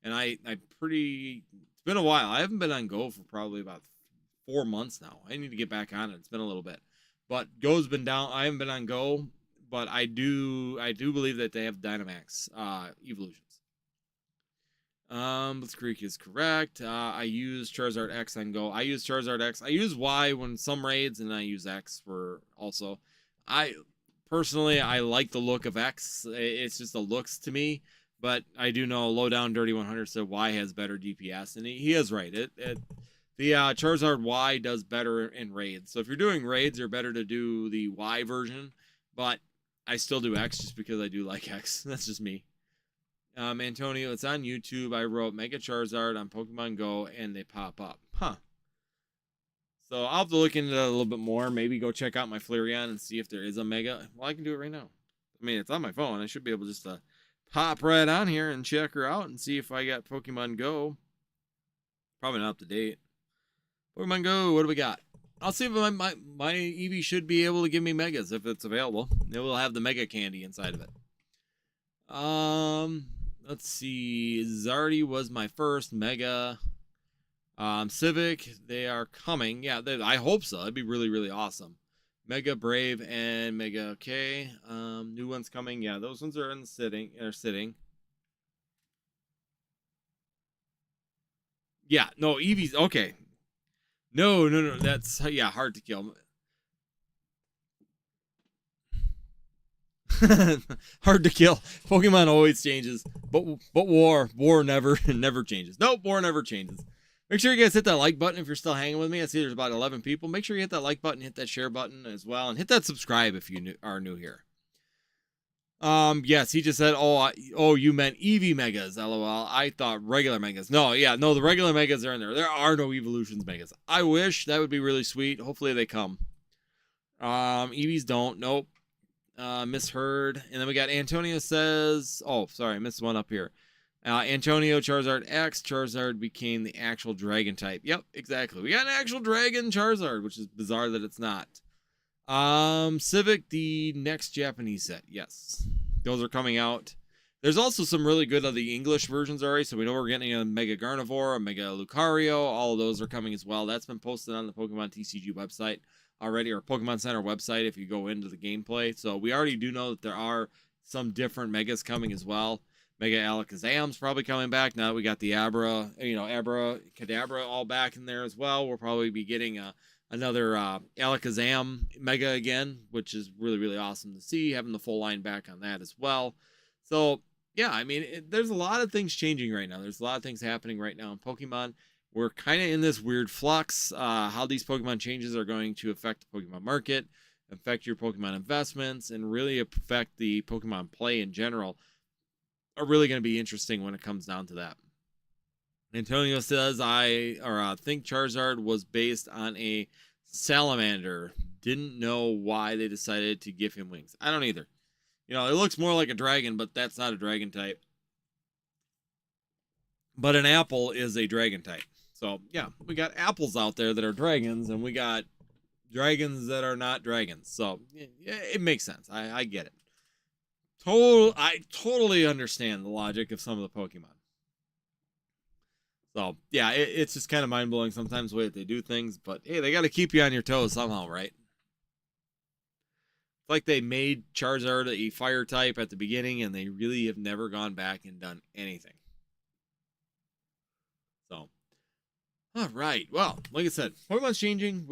S1: And it's been a while. I haven't been on Go for probably about 4 months now. I need to get back on it. It's been a little bit. But Go's been down. I haven't been on Go, but I do believe that they have Dynamax evolutions. Blitzkrieg is correct. I use Charizard X on Go. I use Charizard X. I use Y when some raids, and I use X for also. I like the look of X. It's just the looks to me. But I do know Lowdown Dirty 100 said Y has better DPS, and he is right. The Charizard Y does better in raids. So if you're doing raids, you're better to do the Y version. But I still do X just because I do like X. That's just me. Antonio, it's on YouTube. I wrote Mega Charizard on Pokemon Go, and they pop up. Huh. So I'll have to look into that a little bit more. Maybe go check out my Flareon and see if there is a Mega. Well, I can do it right now. I mean, it's on my phone. I should be able just to pop right on here and check her out and see if I got Pokemon Go. Probably not up to date. Pokemon Go, what do we got? I'll see if my Eevee should be able to give me Megas if it's available. It will have the Mega Candy inside of it. Let's see. Zardy was my first Mega. Civic, they are coming. Yeah, I hope so. That'd be really, really awesome. Mega Brave and Mega K. New ones coming. Yeah, those ones are sitting. Yeah, no, Eevee's okay. No. That's hard to kill. Hard to kill. Pokemon always changes, but war never changes. Nope, war never changes. Make sure you guys hit that like button if you're still hanging with me. I see there's about 11 people. Make sure you hit that like button, hit that share button as well, and hit that subscribe if you are new here. Yes, he just said, oh, you meant Eevee Megas, lol. I thought regular Megas. No, yeah, no, the regular Megas are in there. There are no Evolutions Megas. I wish. That would be really sweet. Hopefully they come. Eevees don't. Nope. Misheard. And then we got Antonio says, oh, sorry, I missed one up here. Antonio Charizard X. Charizard became the actual dragon type. Yep, exactly. We got an actual dragon Charizard, which is bizarre that it's not. Civic, the next Japanese set. Yes, those are coming out. There's also some really good of the English versions already, so we know we're getting a Mega Gardevoir, a Mega Lucario. All of those are coming as well. That's been posted on the Pokemon TCG website already, or Pokemon Center website if you go into the gameplay. So we already do know that there are some different Megas coming as well. Mega Alakazam's probably coming back now that we got the Abra, Abra, Kadabra all back in there as well. We'll probably be getting another Alakazam Mega again, which is really, really awesome to see, having the full line back on that as well. So, yeah, I mean, there's a lot of things changing right now. There's a lot of things happening right now in Pokemon. We're kind of in this weird flux, how these Pokemon changes are going to affect the Pokemon market, affect your Pokemon investments, and really affect the Pokemon play in general are really going to be interesting when it comes down to that. Antonio says, I think Charizard was based on a salamander. Didn't know why they decided to give him wings. I don't either. It looks more like a dragon, but that's not a dragon type. But an apple is a dragon type. So, yeah, we got apples out there that are dragons, and we got dragons that are not dragons. So, yeah, it makes sense. I get it. I totally understand the logic of some of the Pokemon. So, yeah, it's just kind of mind-blowing sometimes the way that they do things. But, hey, they got to keep you on your toes somehow, right? It's like they made Charizard a fire type at the beginning, and they really have never gone back and done anything. So, all right. Well, like I said, Pokemon's changing.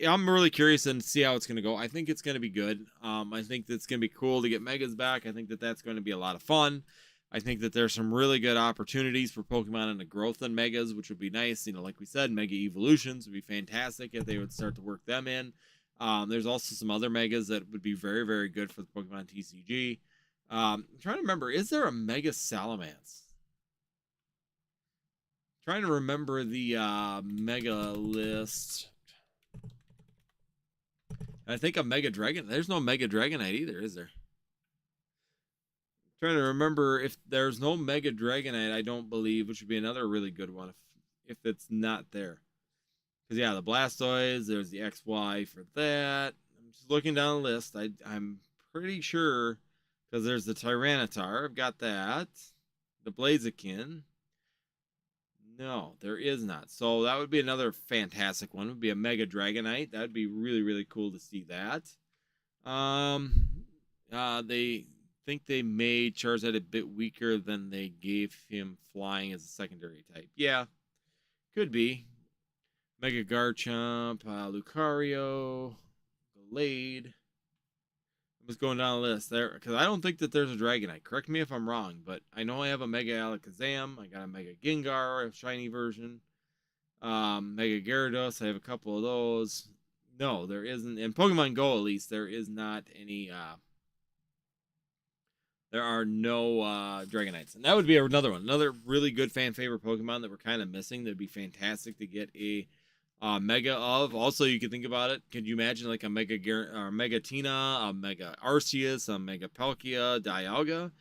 S1: I'm really curious and see how it's going to go. I think it's going to be good. I think it's going to be cool to get Megas back. I think that that's going to be a lot of fun. I think that there's some really good opportunities for Pokemon in the growth in Megas, which would be nice. Like we said, Mega Evolutions would be fantastic if they would start to work them in. There's also some other Megas that would be very, very good for the Pokemon TCG. I'm trying to remember, is there a Mega Salamence? Trying to remember the Mega list. I think a Mega Dragon. There's no Mega Dragonite either, is there? Trying to remember if there's no Mega Dragonite, I don't believe, which would be another really good one if it's not there. Because, yeah, the Blastoise, there's the XY for that. I'm just looking down the list. I'm pretty sure, because there's the Tyranitar. I've got that. The Blaziken. No, there is not. So that would be another fantastic one. It would be a Mega Dragonite. That would be really, really cool to see that. They think they made Charizard a bit weaker than they gave him flying as a secondary type. Yeah, could be. Mega Garchomp, Lucario, Gallade. I was going down the list there because I don't think that there's a Dragonite. Correct me if I'm wrong, but I know I have a Mega Alakazam. I got a Mega Gengar, a shiny version. Mega Gyarados. I have a couple of those. No, there isn't. In Pokemon Go, at least, there is not any. There are no Dragonites, and that would be another one. Another really good fan favorite Pokemon that we're kind of missing. That'd be fantastic to get a Mega of. Also, you could think about it. Could you imagine like a Mega Tina, a Mega Arceus, a Mega Palkia, Dialga?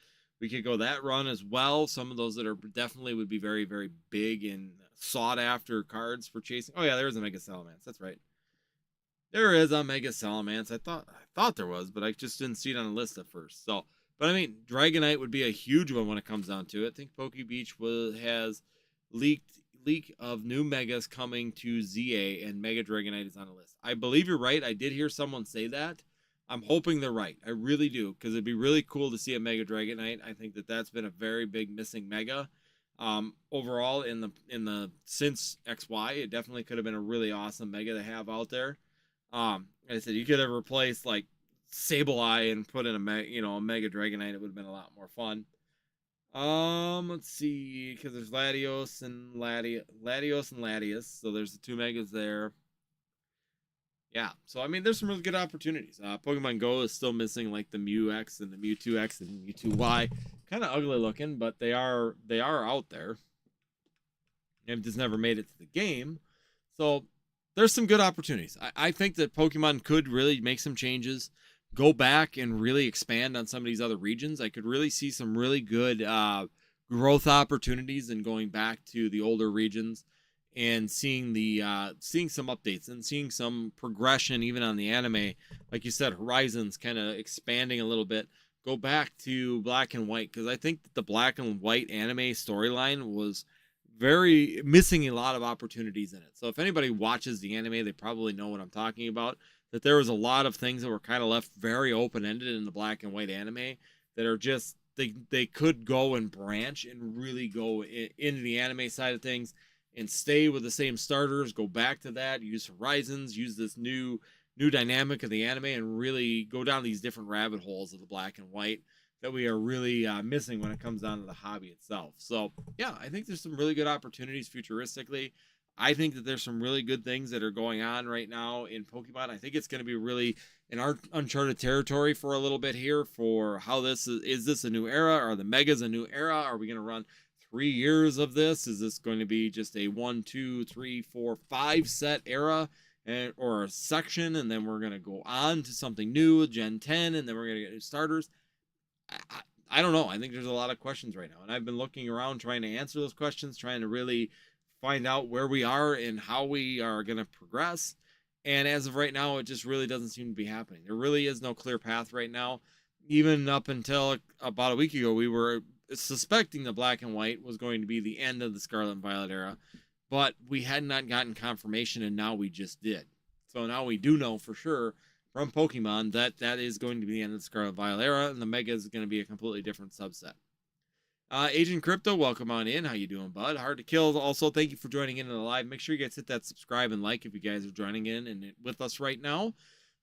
S1: We could go that run as well. Some of those that are definitely would be very, very big and sought after cards for chasing. Oh yeah, there is a Mega Salamence. That's right. There is a Mega Salamence. I thought there was, but I just didn't see it on the list at first. So, but I mean, Dragonite would be a huge one when it comes down to it. I think PokeBeach has leak of new Megas coming to ZA, and Mega Dragonite is on the list. I believe you're right. I did hear someone say that. I'm hoping they're right. I really do, because it'd be really cool to see a Mega Dragonite. I think that that's been a very big missing Mega. Overall, in the since XY, it definitely could have been a really awesome Mega to have out there. Like I said, you could have replaced like Sableye and put in a Mega Dragonite. It would have been a lot more fun. Let's see, because there's Latios and Latios and Latias, so there's the two Megas there. Yeah, so I mean, there's some really good opportunities. Pokemon Go is still missing like the Mew X and the Mewtwo X and Mewtwo Y, kind of ugly looking, but they are out there. And just never made it to the game. So there's some good opportunities. I think that Pokemon could really make some changes, go back and really expand on some of these other regions. I could really see some really good growth opportunities in going back to the older regions and seeing some updates and seeing some progression even on the anime. Like you said, Horizons kind of expanding a little bit. Go back to Black and White, because I think that the Black and White anime storyline was very missing a lot of opportunities in it. So if anybody watches the anime, they probably know what I'm talking about. That there was a lot of things that were kind of left very open ended in the Black and White anime that are just they could go and branch and really go into the anime side of things and stay with the same starters. Go back to that. Use Horizons. Use this new dynamic of the anime and really go down these different rabbit holes of the Black and White that we are really missing when it comes down to the hobby itself. So yeah, I think there's some really good opportunities futuristically. I think that there's some really good things that are going on right now in Pokemon. I think it's going to be really an uncharted territory for a little bit here for how this is this a new era? Are the Megas a new era? Are we going to run 3 years of this? Is this going to be just a 1, 2, 3, 4, 5 set era? Or a section, and then we're going to go on to something new, Gen 10, and then we're going to get new starters. I don't know. I think there's a lot of questions right now, and I've been looking around trying to answer those questions, trying to really find out where we are and how we are going to progress. And as of right now, it just really doesn't seem to be happening. There really is no clear path right now. Even up until about a week ago, we were suspecting the Black and White was going to be the end of the Scarlet and Violet era, but we had not gotten confirmation, and now we just did. So now we do know for sure from Pokemon that is going to be the end of the Scarlet Violet era, and the Mega is going to be a completely different subset. Agent Crypto, welcome on in. How you doing, bud? Hard to Kill. Also, thank you for joining in the live. Make sure you guys hit that subscribe and like if you guys are joining in and with us right now.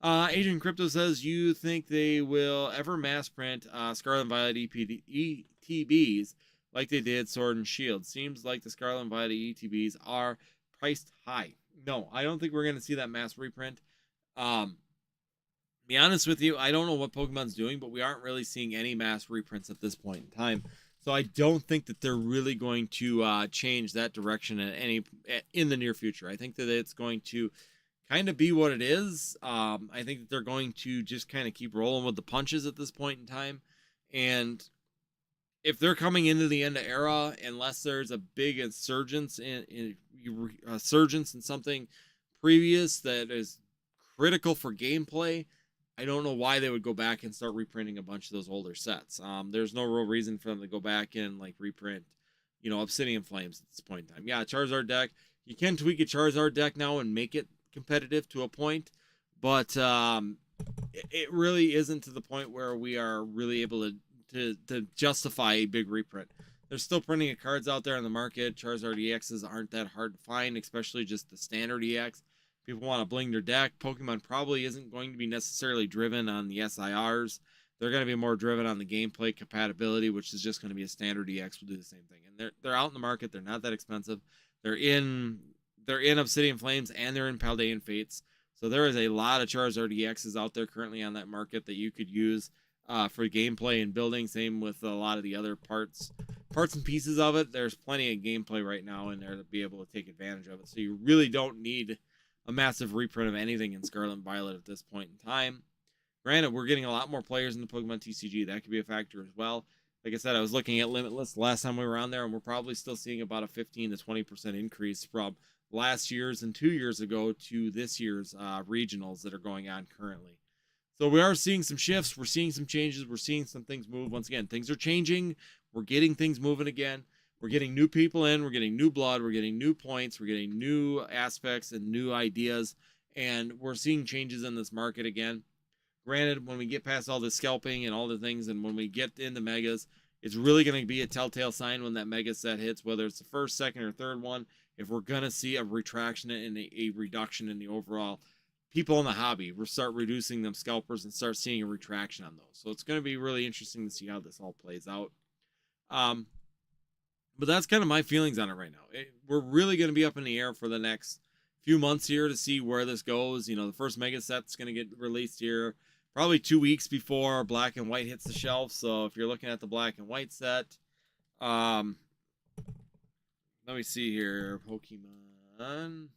S1: Agent Crypto says, you think they will ever mass print Scarlet and Violet ETBs like they did Sword and Shield? Seems like the Scarlet and Violet ETBs are priced high. No, I don't think we're going to see that mass reprint. Be honest with you, I don't know what Pokemon's doing, but we aren't really seeing any mass reprints at this point in time. So I don't think that they're really going to change that direction in the near future. I think that it's going to kind of be what it is. I think that they're going to just kind of keep rolling with the punches at this point in time. And if they're coming into the end of era, unless there's a big insurgence in something previous that is critical for gameplay, I don't know why they would go back and start reprinting a bunch of those older sets. There's no real reason for them to go back and like reprint, Obsidian Flames at this point in time. Yeah, Charizard deck. You can tweak a Charizard deck now and make it competitive to a point, but it really isn't to the point where we are really able to justify a big reprint. There's still printing of cards out there on the market. Charizard EXs aren't that hard to find, especially just the standard EX. People want to bling their deck. Pokemon probably isn't going to be necessarily driven on the SIRs. They're going to be more driven on the gameplay compatibility, which is just going to be a standard EX will do the same thing. And they're out in the market. They're not that expensive. They're in Obsidian Flames and they're in Paldean Fates. So there is a lot of Charizard EXs out there currently on that market that you could use for gameplay and building. Same with a lot of the other parts and pieces of it. There's plenty of gameplay right now in there to be able to take advantage of it. So you really don't need a massive reprint of anything in Scarlet and Violet at this point in time. Granted, we're getting a lot more players in the Pokemon TCG. That could be a factor as well. Like I said, I was looking at Limitless last time we were on there, and we're probably still seeing about a 15 to 20% increase from last year's and 2 years ago to this year's regionals that are going on currently. So we are seeing some shifts. We're seeing some changes. We're seeing some things move. Once again, things are changing. We're getting things moving again. We're getting new people in. We're getting new blood. We're getting new points. We're getting new aspects and new ideas. And we're seeing changes in this market again. Granted, when we get past all the scalping and all the things, and when we get into Megas, it's really going to be a telltale sign when that Mega set hits, whether it's the first, second, or third one, if we're going to see a retraction and a reduction in the overall people in the hobby. We'll start reducing them scalpers and start seeing a retraction on those. So it's going to be really interesting to see how this all plays out. But that's kind of my feelings on it right now. We're really going to be up in the air for the next few months here to see where this goes. You know, the first mega set's going to get released here probably 2 weeks before black and white hits the shelf. So if you're looking at the black and white set, let me see here. Pokemon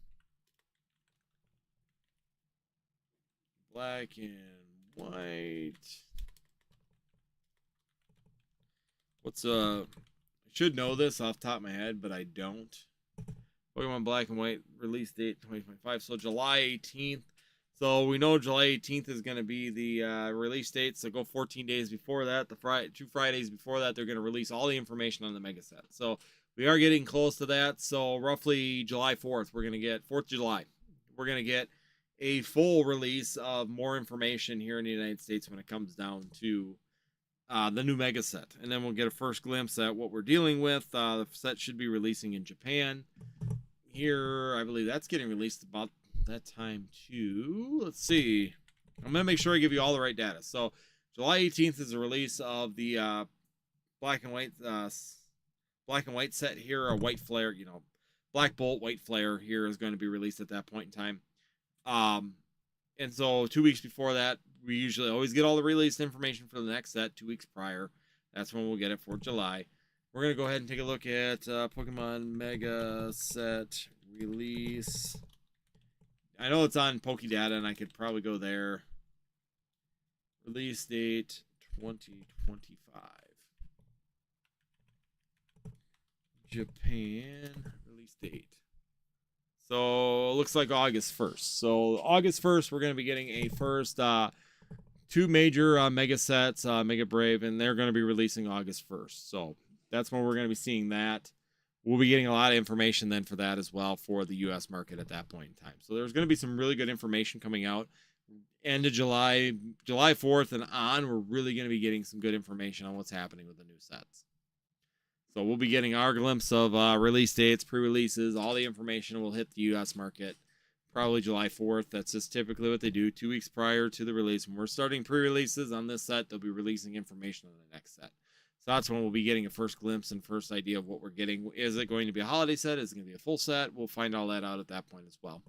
S1: black and white. What's I should know this off the top of my head, but I don't. Pokemon Black and White release date 2025. So July 18th. So we know July 18th is going to be the release date. So go 14 days before that. The 2 Fridays before that, they're going to release all the information on the mega set. So we are getting close to that. So roughly July 4th, we're going to get 4th of July. We're going to get a full release of more information here in the United States when it comes down to the new mega set. And then we'll get a first glimpse at what we're dealing with. The set should be releasing in Japan. Here, I believe that's getting released about that time too. Let's see. I'm gonna make sure I give you all the right data. So July 18th is the release of the black and white set here. A white flare, you know, black bolt, white flare here is going to be released at that point in time. And so 2 weeks before that, we usually always get all the released information for the next set 2 weeks prior. That's when we'll get it for July. We're going to go ahead and take a look at Pokemon Mega Set Release. I know it's on Pokédata, and I could probably go there. Release date 2025. Japan release date. So it looks like August 1st. So August 1st, we're going to be getting a first 2 major mega sets, Mega Brave, and they're going to be releasing August 1st. So that's when we're going to be seeing that. We'll be getting a lot of information then for that as well for the U.S. market at that point in time. So there's going to be some really good information coming out. End of July 4th and on, we're really going to be getting some good information on what's happening with the new sets. So we'll be getting our glimpse of release dates, pre-releases, all the information will hit the U.S. market probably July 4th. That's just typically what they do 2 weeks prior to the release. When we're starting pre-releases on this set, they'll be releasing information on the next set. So that's when we'll be getting a first glimpse and first idea of what we're getting. Is it going to be a holiday set? Is it going to be a full set? We'll find all that out at that point as well.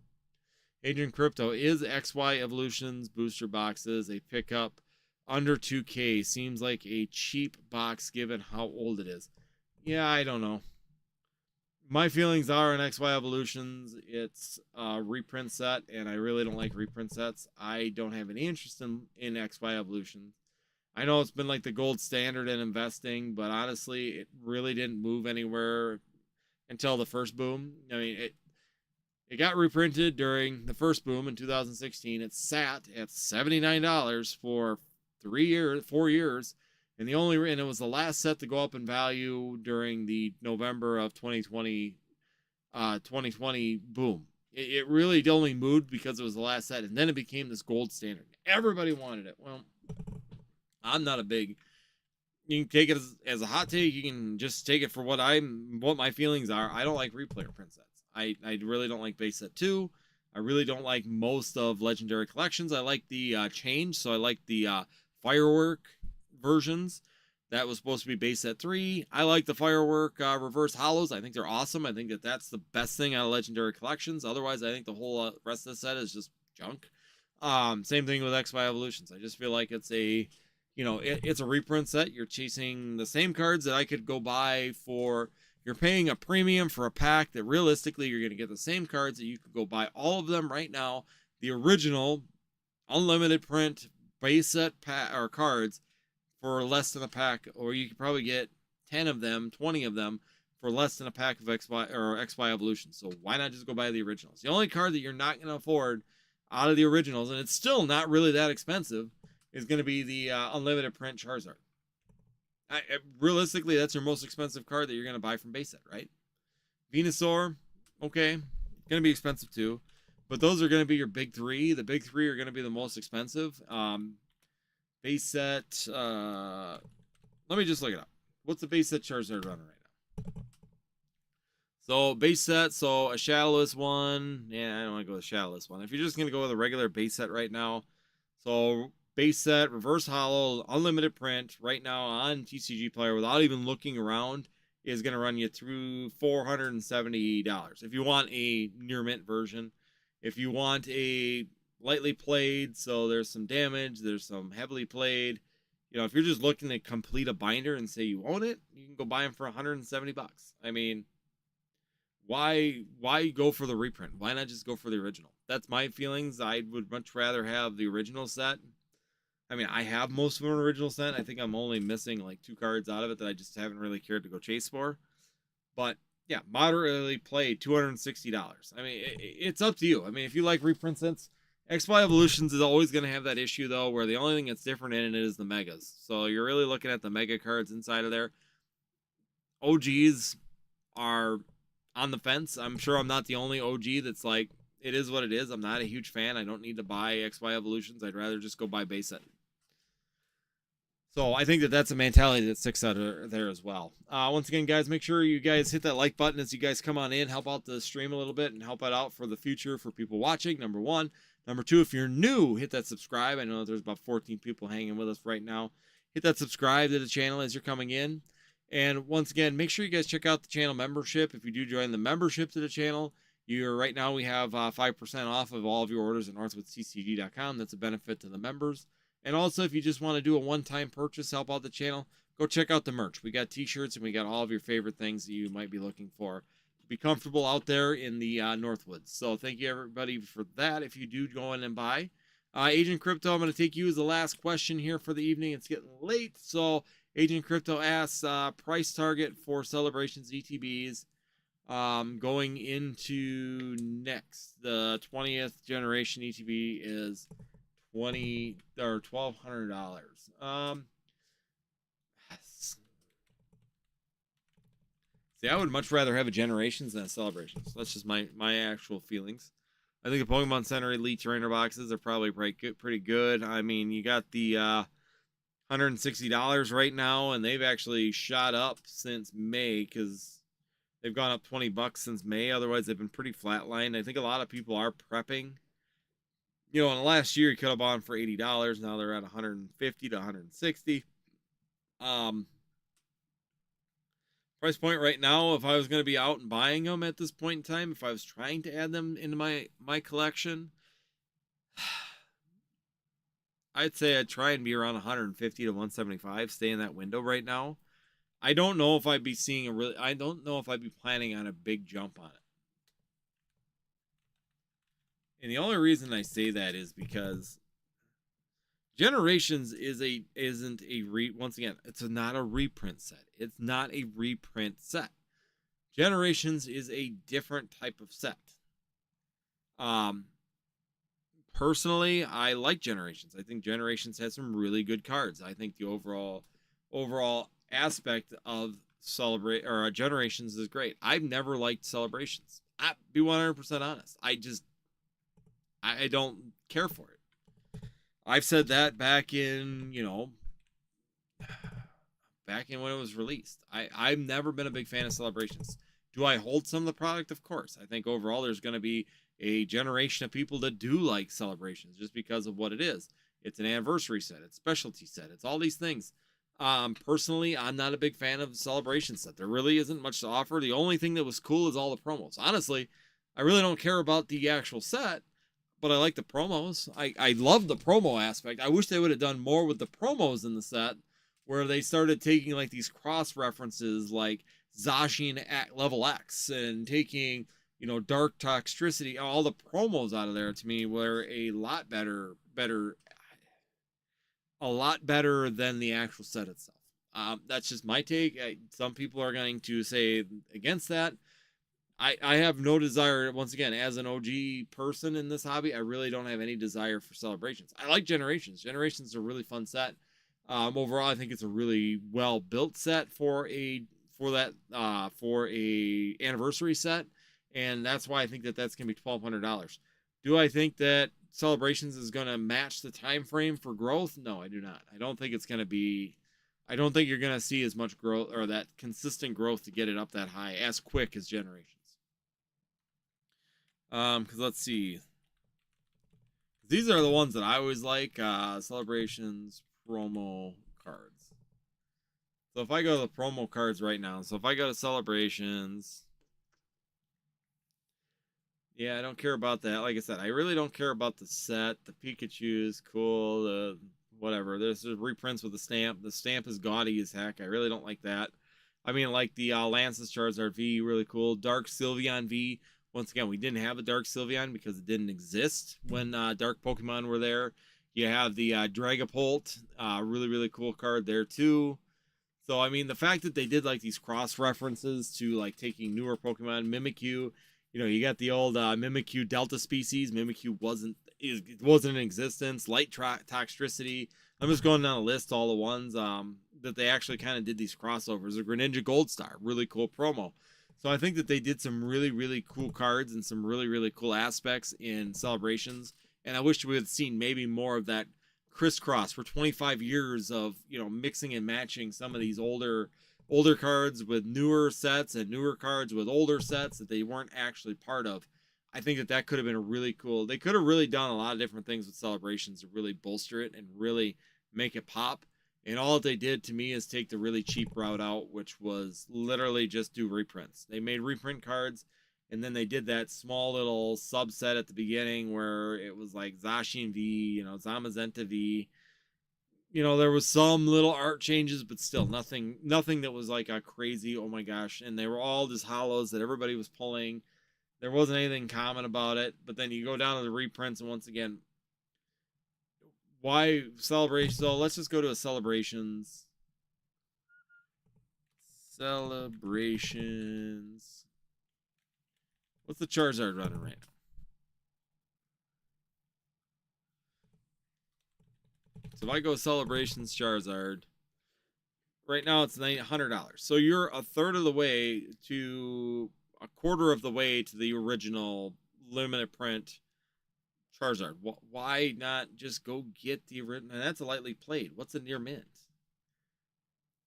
S1: Adrian Crypto, is XY Evolutions booster boxes a pickup under 2K? Seems like a cheap box given how old it is. Yeah, I don't know. My feelings are on XY Evolutions, it's a reprint set, and I really don't like reprint sets. I don't have any interest in XY Evolutions. I know it's been like the gold standard in investing, but honestly, it really didn't move anywhere until the first boom. I mean, it got reprinted during the first boom in 2016. It sat at $79 for 4 years, and it was the last set to go up in value during the November of 2020 boom. It really only moved because it was the last set, and then it became this gold standard. Everybody wanted it. Well, I'm not a big. You can take it as a hot take. You can just take it for what my feelings are. I don't like replayer print sets. I really don't like base set 2. I really don't like most of legendary collections. I like the change, so I like the firework versions. That was supposed to be base set 3. I like the firework reverse hollows. I think they're awesome. I think that's the best thing out of legendary collections. Otherwise, I think the whole rest of the set is just junk. Same thing with XY Evolutions. I just feel like it's a it's a reprint set. You're chasing the same cards that I could go buy for. You're paying a premium for a pack that realistically you're going to get the same cards that you could go buy all of them right now. The original unlimited print base set or cards for less than a pack, or you could probably get 10 of them, 20 of them for less than a pack of XY Evolution. So why not just go buy the originals? The only card that you're not going to afford out of the originals, and it's still not really that expensive, is going to be the unlimited print Charizard. Realistically, that's your most expensive card that you're going to buy from base set, right? Venusaur, okay, going to be expensive too, but those are going to be your big 3. The big 3 are going to be the most expensive. Base set, let me just look it up. What's the base set Charizard running right now? So base set, so a shadowless one. Yeah, I don't want to go with a shadowless one. If you're just going to go with a regular base set right now, so base set, reverse hollow, unlimited print right now on TCG Player without even looking around is going to run you through $470. If you want a near mint version, If you want a lightly played, so there's some damage, there's some heavily played. You know, if you're just looking to complete a binder and say you own it, you can go buy them for 170 bucks. I mean, why go for the reprint? Why not just go for the original? That's my feelings. I would much rather have the original set. I mean, I have most of an original set. I think I'm only missing like 2 cards out of it that I just haven't really cared to go chase for. But yeah, moderately played, $260. I mean, it's up to you. I mean, if you like reprint sets, XY Evolutions is always going to have that issue, though, where the only thing that's different in it is the megas. So you're really looking at the mega cards inside of there. OGs are on the fence. I'm sure I'm not the only OG that's like, it is what it is. I'm not a huge fan. I don't need to buy XY Evolutions. I'd rather just go buy base set. So I think that that's a mentality that sticks out there as well. Once again, guys, make sure you guys hit that like button as you guys come on in. Help out the stream a little bit and help it out for the future for people watching, number one. Number two, if you're new, hit that subscribe. I know that there's about 14 people hanging with us right now. Hit that subscribe to the channel as you're coming in. And once again, make sure you guys check out the channel membership. If you do join the membership to the channel, right now we have 5% off of all of your orders at NorthwoodsCCG.com. That's a benefit to the members. And also, if you just want to do a one-time purchase, help out the channel, go check out the merch. We got t-shirts and we got all of your favorite things that you might be looking for. Be comfortable out there in the Northwoods. So thank you, everybody, for that. If you do go in and buy. Agent Crypto, I'm going to take you as the last question here for the evening. It's getting late. So Agent Crypto asks, price target for Celebrations ETBs going into next. The 20th generation ETB is $1,200. See, I would much rather have a Generations than a Celebrations. That's just my actual feelings. I think the Pokemon Center Elite Trainer boxes are probably pretty good. I mean, you got the $160 right now, and they've actually shot up since May because they've gone up 20 bucks since May. Otherwise, they've been pretty flatlined. I think a lot of people are prepping. You know, in the last year, you could have bought them for $80. Now they're at $150 to $160. Price point right now, if I was going to be out and buying them at this point in time, if I was trying to add them into my collection, I'd say I'd try and be around 150 to 175. Stay in that window right now. I don't know if I'd be seeing I don't know if I'd be planning on a big jump on it. And the only reason I say that is because Generations once again, it's not a reprint set. It's not a reprint set. Generations is a different type of set. Personally, I like Generations. I think Generations has some really good cards. I think the overall aspect of Generations is great. I've never liked Celebrations. I'll be 100% honest. I don't care for it. I've said that back in when it was released. I've never been a big fan of Celebrations. Do I hold some of the product? Of course. I think overall there's going to be a generation of people that do like Celebrations just because of what it is. It's an anniversary set. It's specialty set. It's all these things. Personally, I'm not a big fan of the Celebration set. There really isn't much to offer. The only thing that was cool is all the promos. Honestly, I really don't care about the actual set, but I like the promos. I love the promo aspect. I wish they would have done more with the promos in the set, where they started taking like these cross references like Zacian at level X and taking, Dark Toxicity. All the promos out of there to me were a lot better than the actual set itself. That's just my take. Some people are going to say against that. I have no desire, once again, as an OG person in this hobby, I really don't have any desire for Celebrations. I like Generations. Generations is a really fun set. Overall, I think it's a really well built set for a anniversary set, and that's why I think that's going to be $1,200. Do I think that Celebrations is going to match the time frame for growth? No, I do not. I don't think it's going to be. I don't think you're going to see as much growth or that consistent growth to get it up that high as quick as Generations. Because let's see. These are the ones that I always like. Celebrations promo cards. So if I go to the promo cards right now, so if I go to Celebrations, Yeah, I don't care about that. Like I said, I really don't care about the set. The Pikachu's cool. The whatever. There's reprints with the stamp. The stamp is gaudy as heck. I really don't like that. I mean, like the Lance's Charizard V, really cool. Dark Sylveon V. Once again, we didn't have a Dark Sylveon because it didn't exist when Dark Pokemon were there. You have the Dragapult, really really cool card there too. So I mean, the fact that they did like these cross references to like taking newer Pokemon, Mimikyu, you know, you got the old Mimikyu Delta species. Mimikyu wasn't in existence. Light toxicity. I'm just going down a list all the ones that they actually kind of did these crossovers. The Greninja Gold Star, really cool promo. So I think that they did some really really cool cards and some really really cool aspects in celebrations. And I wish we had seen maybe more of that crisscross for 25 years of, you know, mixing and matching some of these older cards with newer sets and newer cards with older sets that they weren't actually part of. I think that that could have been a really cool. They could have really done a lot of different things with celebrations to really bolster it and really make it pop. And all they did to me is take the really cheap route out, which was literally just do reprints. They made reprint cards, and then they did that small little subset at the beginning where it was like Zacian V, you know, Zamazenta V. You know, there was some little art changes, but still nothing that was like a crazy, oh my gosh. And they were all just hollows that everybody was pulling. There wasn't anything common about it. But then you go down to the reprints, and once again, why celebration? So let's just go to a celebrations. Celebrations. What's the Charizard running right now? So if I go celebrations Charizard, right now it's $900. So you're a third of the way to a quarter of the way to the original limited print Charizard. Why not just go get the original? And that's a lightly played. What's a near mint?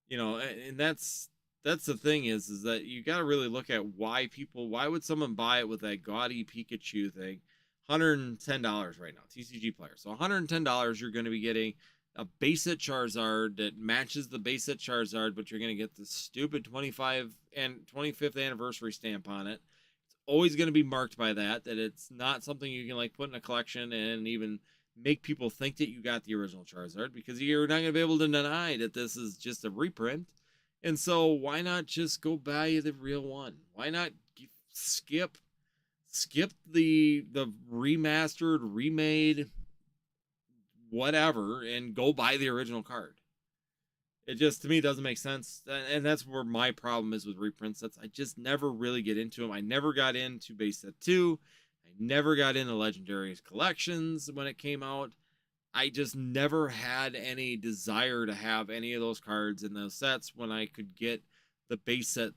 S1: You know, and that's the thing is that you got to really look at why would someone buy it with that gaudy Pikachu thing. $110 right now, TCG player. So $110 you're going to be getting a base set Charizard that matches the base set Charizard, but you're going to get the stupid 25th anniversary stamp on it. It's always going to be marked by that it's not something you can like put in a collection and even make people think that you got the original Charizard, because you're not going to be able to deny that this is just a reprint. And so why not just go buy the real one? Why not skip the remastered, remade, whatever, and go buy the original card? It just, to me, doesn't make sense. And that's where my problem is with reprint sets. I just never really get into them. I never got into base set 2. I never got into legendary collections when it came out. I just never had any desire to have any of those cards in those sets when I could get the base set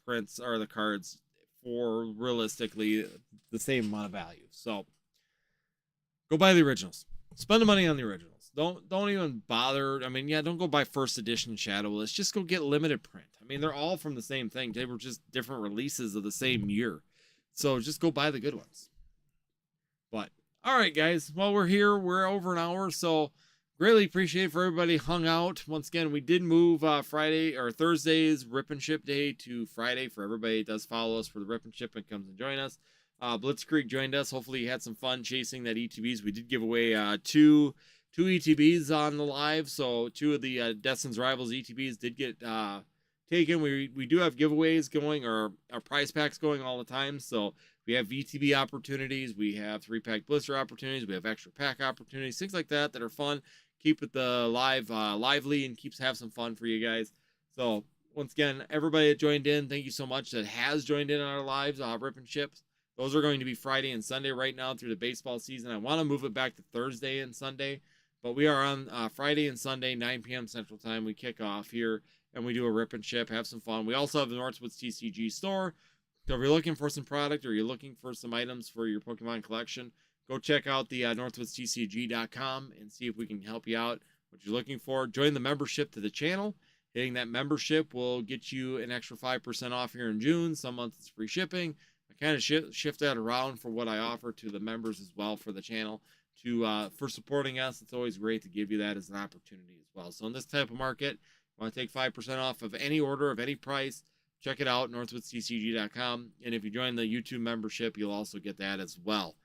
S1: prints or the cards for realistically the same amount of value. So go buy the originals. Spend the money on the originals. Don't even bother. I mean, yeah, don't go buy first edition Shadowless. Just go get limited print. I mean, they're all from the same thing. They were just different releases of the same year. So just go buy the good ones. But all right, guys. Well, we're here. We're over an hour, so greatly appreciate for everybody hung out. Once again, we did move Friday or Thursday's Rip and Ship Day to Friday for everybody that does follow us for the Rip and Ship and comes and join us. Blitzkrieg joined us. Hopefully, you had some fun chasing that ETBs. We did give away two ETBs on the live, so 2 of the Destin's Rivals ETBs did get taken. We do have giveaways going, or our prize packs going all the time. So we have VTB opportunities, we have 3-pack blister opportunities, we have extra pack opportunities, things like that that are fun. Keep it the lively and have some fun for you guys. So once again, everybody that joined in, thank you so much that has joined in on our lives, Rip and Ships. Those are going to be Friday and Sunday right now through the baseball season. I want to move it back to Thursday and Sunday, but we are on Friday and Sunday, 9 p.m. Central Time. We kick off here, and we do a Rip and Ship, have some fun. We also have the Northwoods TCG store. So if you're looking for some product or you're looking for some items for your Pokemon collection, go check out the NorthwoodsTCG.com and see if we can help you out what you're looking for. Join the membership to the channel. Hitting that membership will get you an extra 5% off here in June. Some months it's free shipping. I kind of shift that around for what I offer to the members as well for the channel. For supporting us, it's always great to give you that as an opportunity as well. So in this type of market, you want to take 5% off of any order of any price, check it out, northwoodsTCG.com. And if you join the YouTube membership, you'll also get that as well.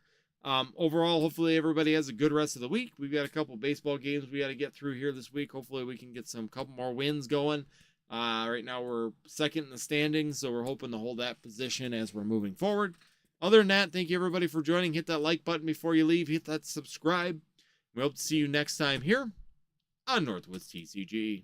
S1: Overall, hopefully everybody has a good rest of the week. We've got a couple baseball games we got to get through here this week. Hopefully we can get some couple more wins going. Right now we're second in the standings, so we're hoping to hold that position as we're moving forward. Other than that, thank you everybody for joining. Hit that like button before you leave. Hit that subscribe. We hope to see you next time here on Northwoods TCG.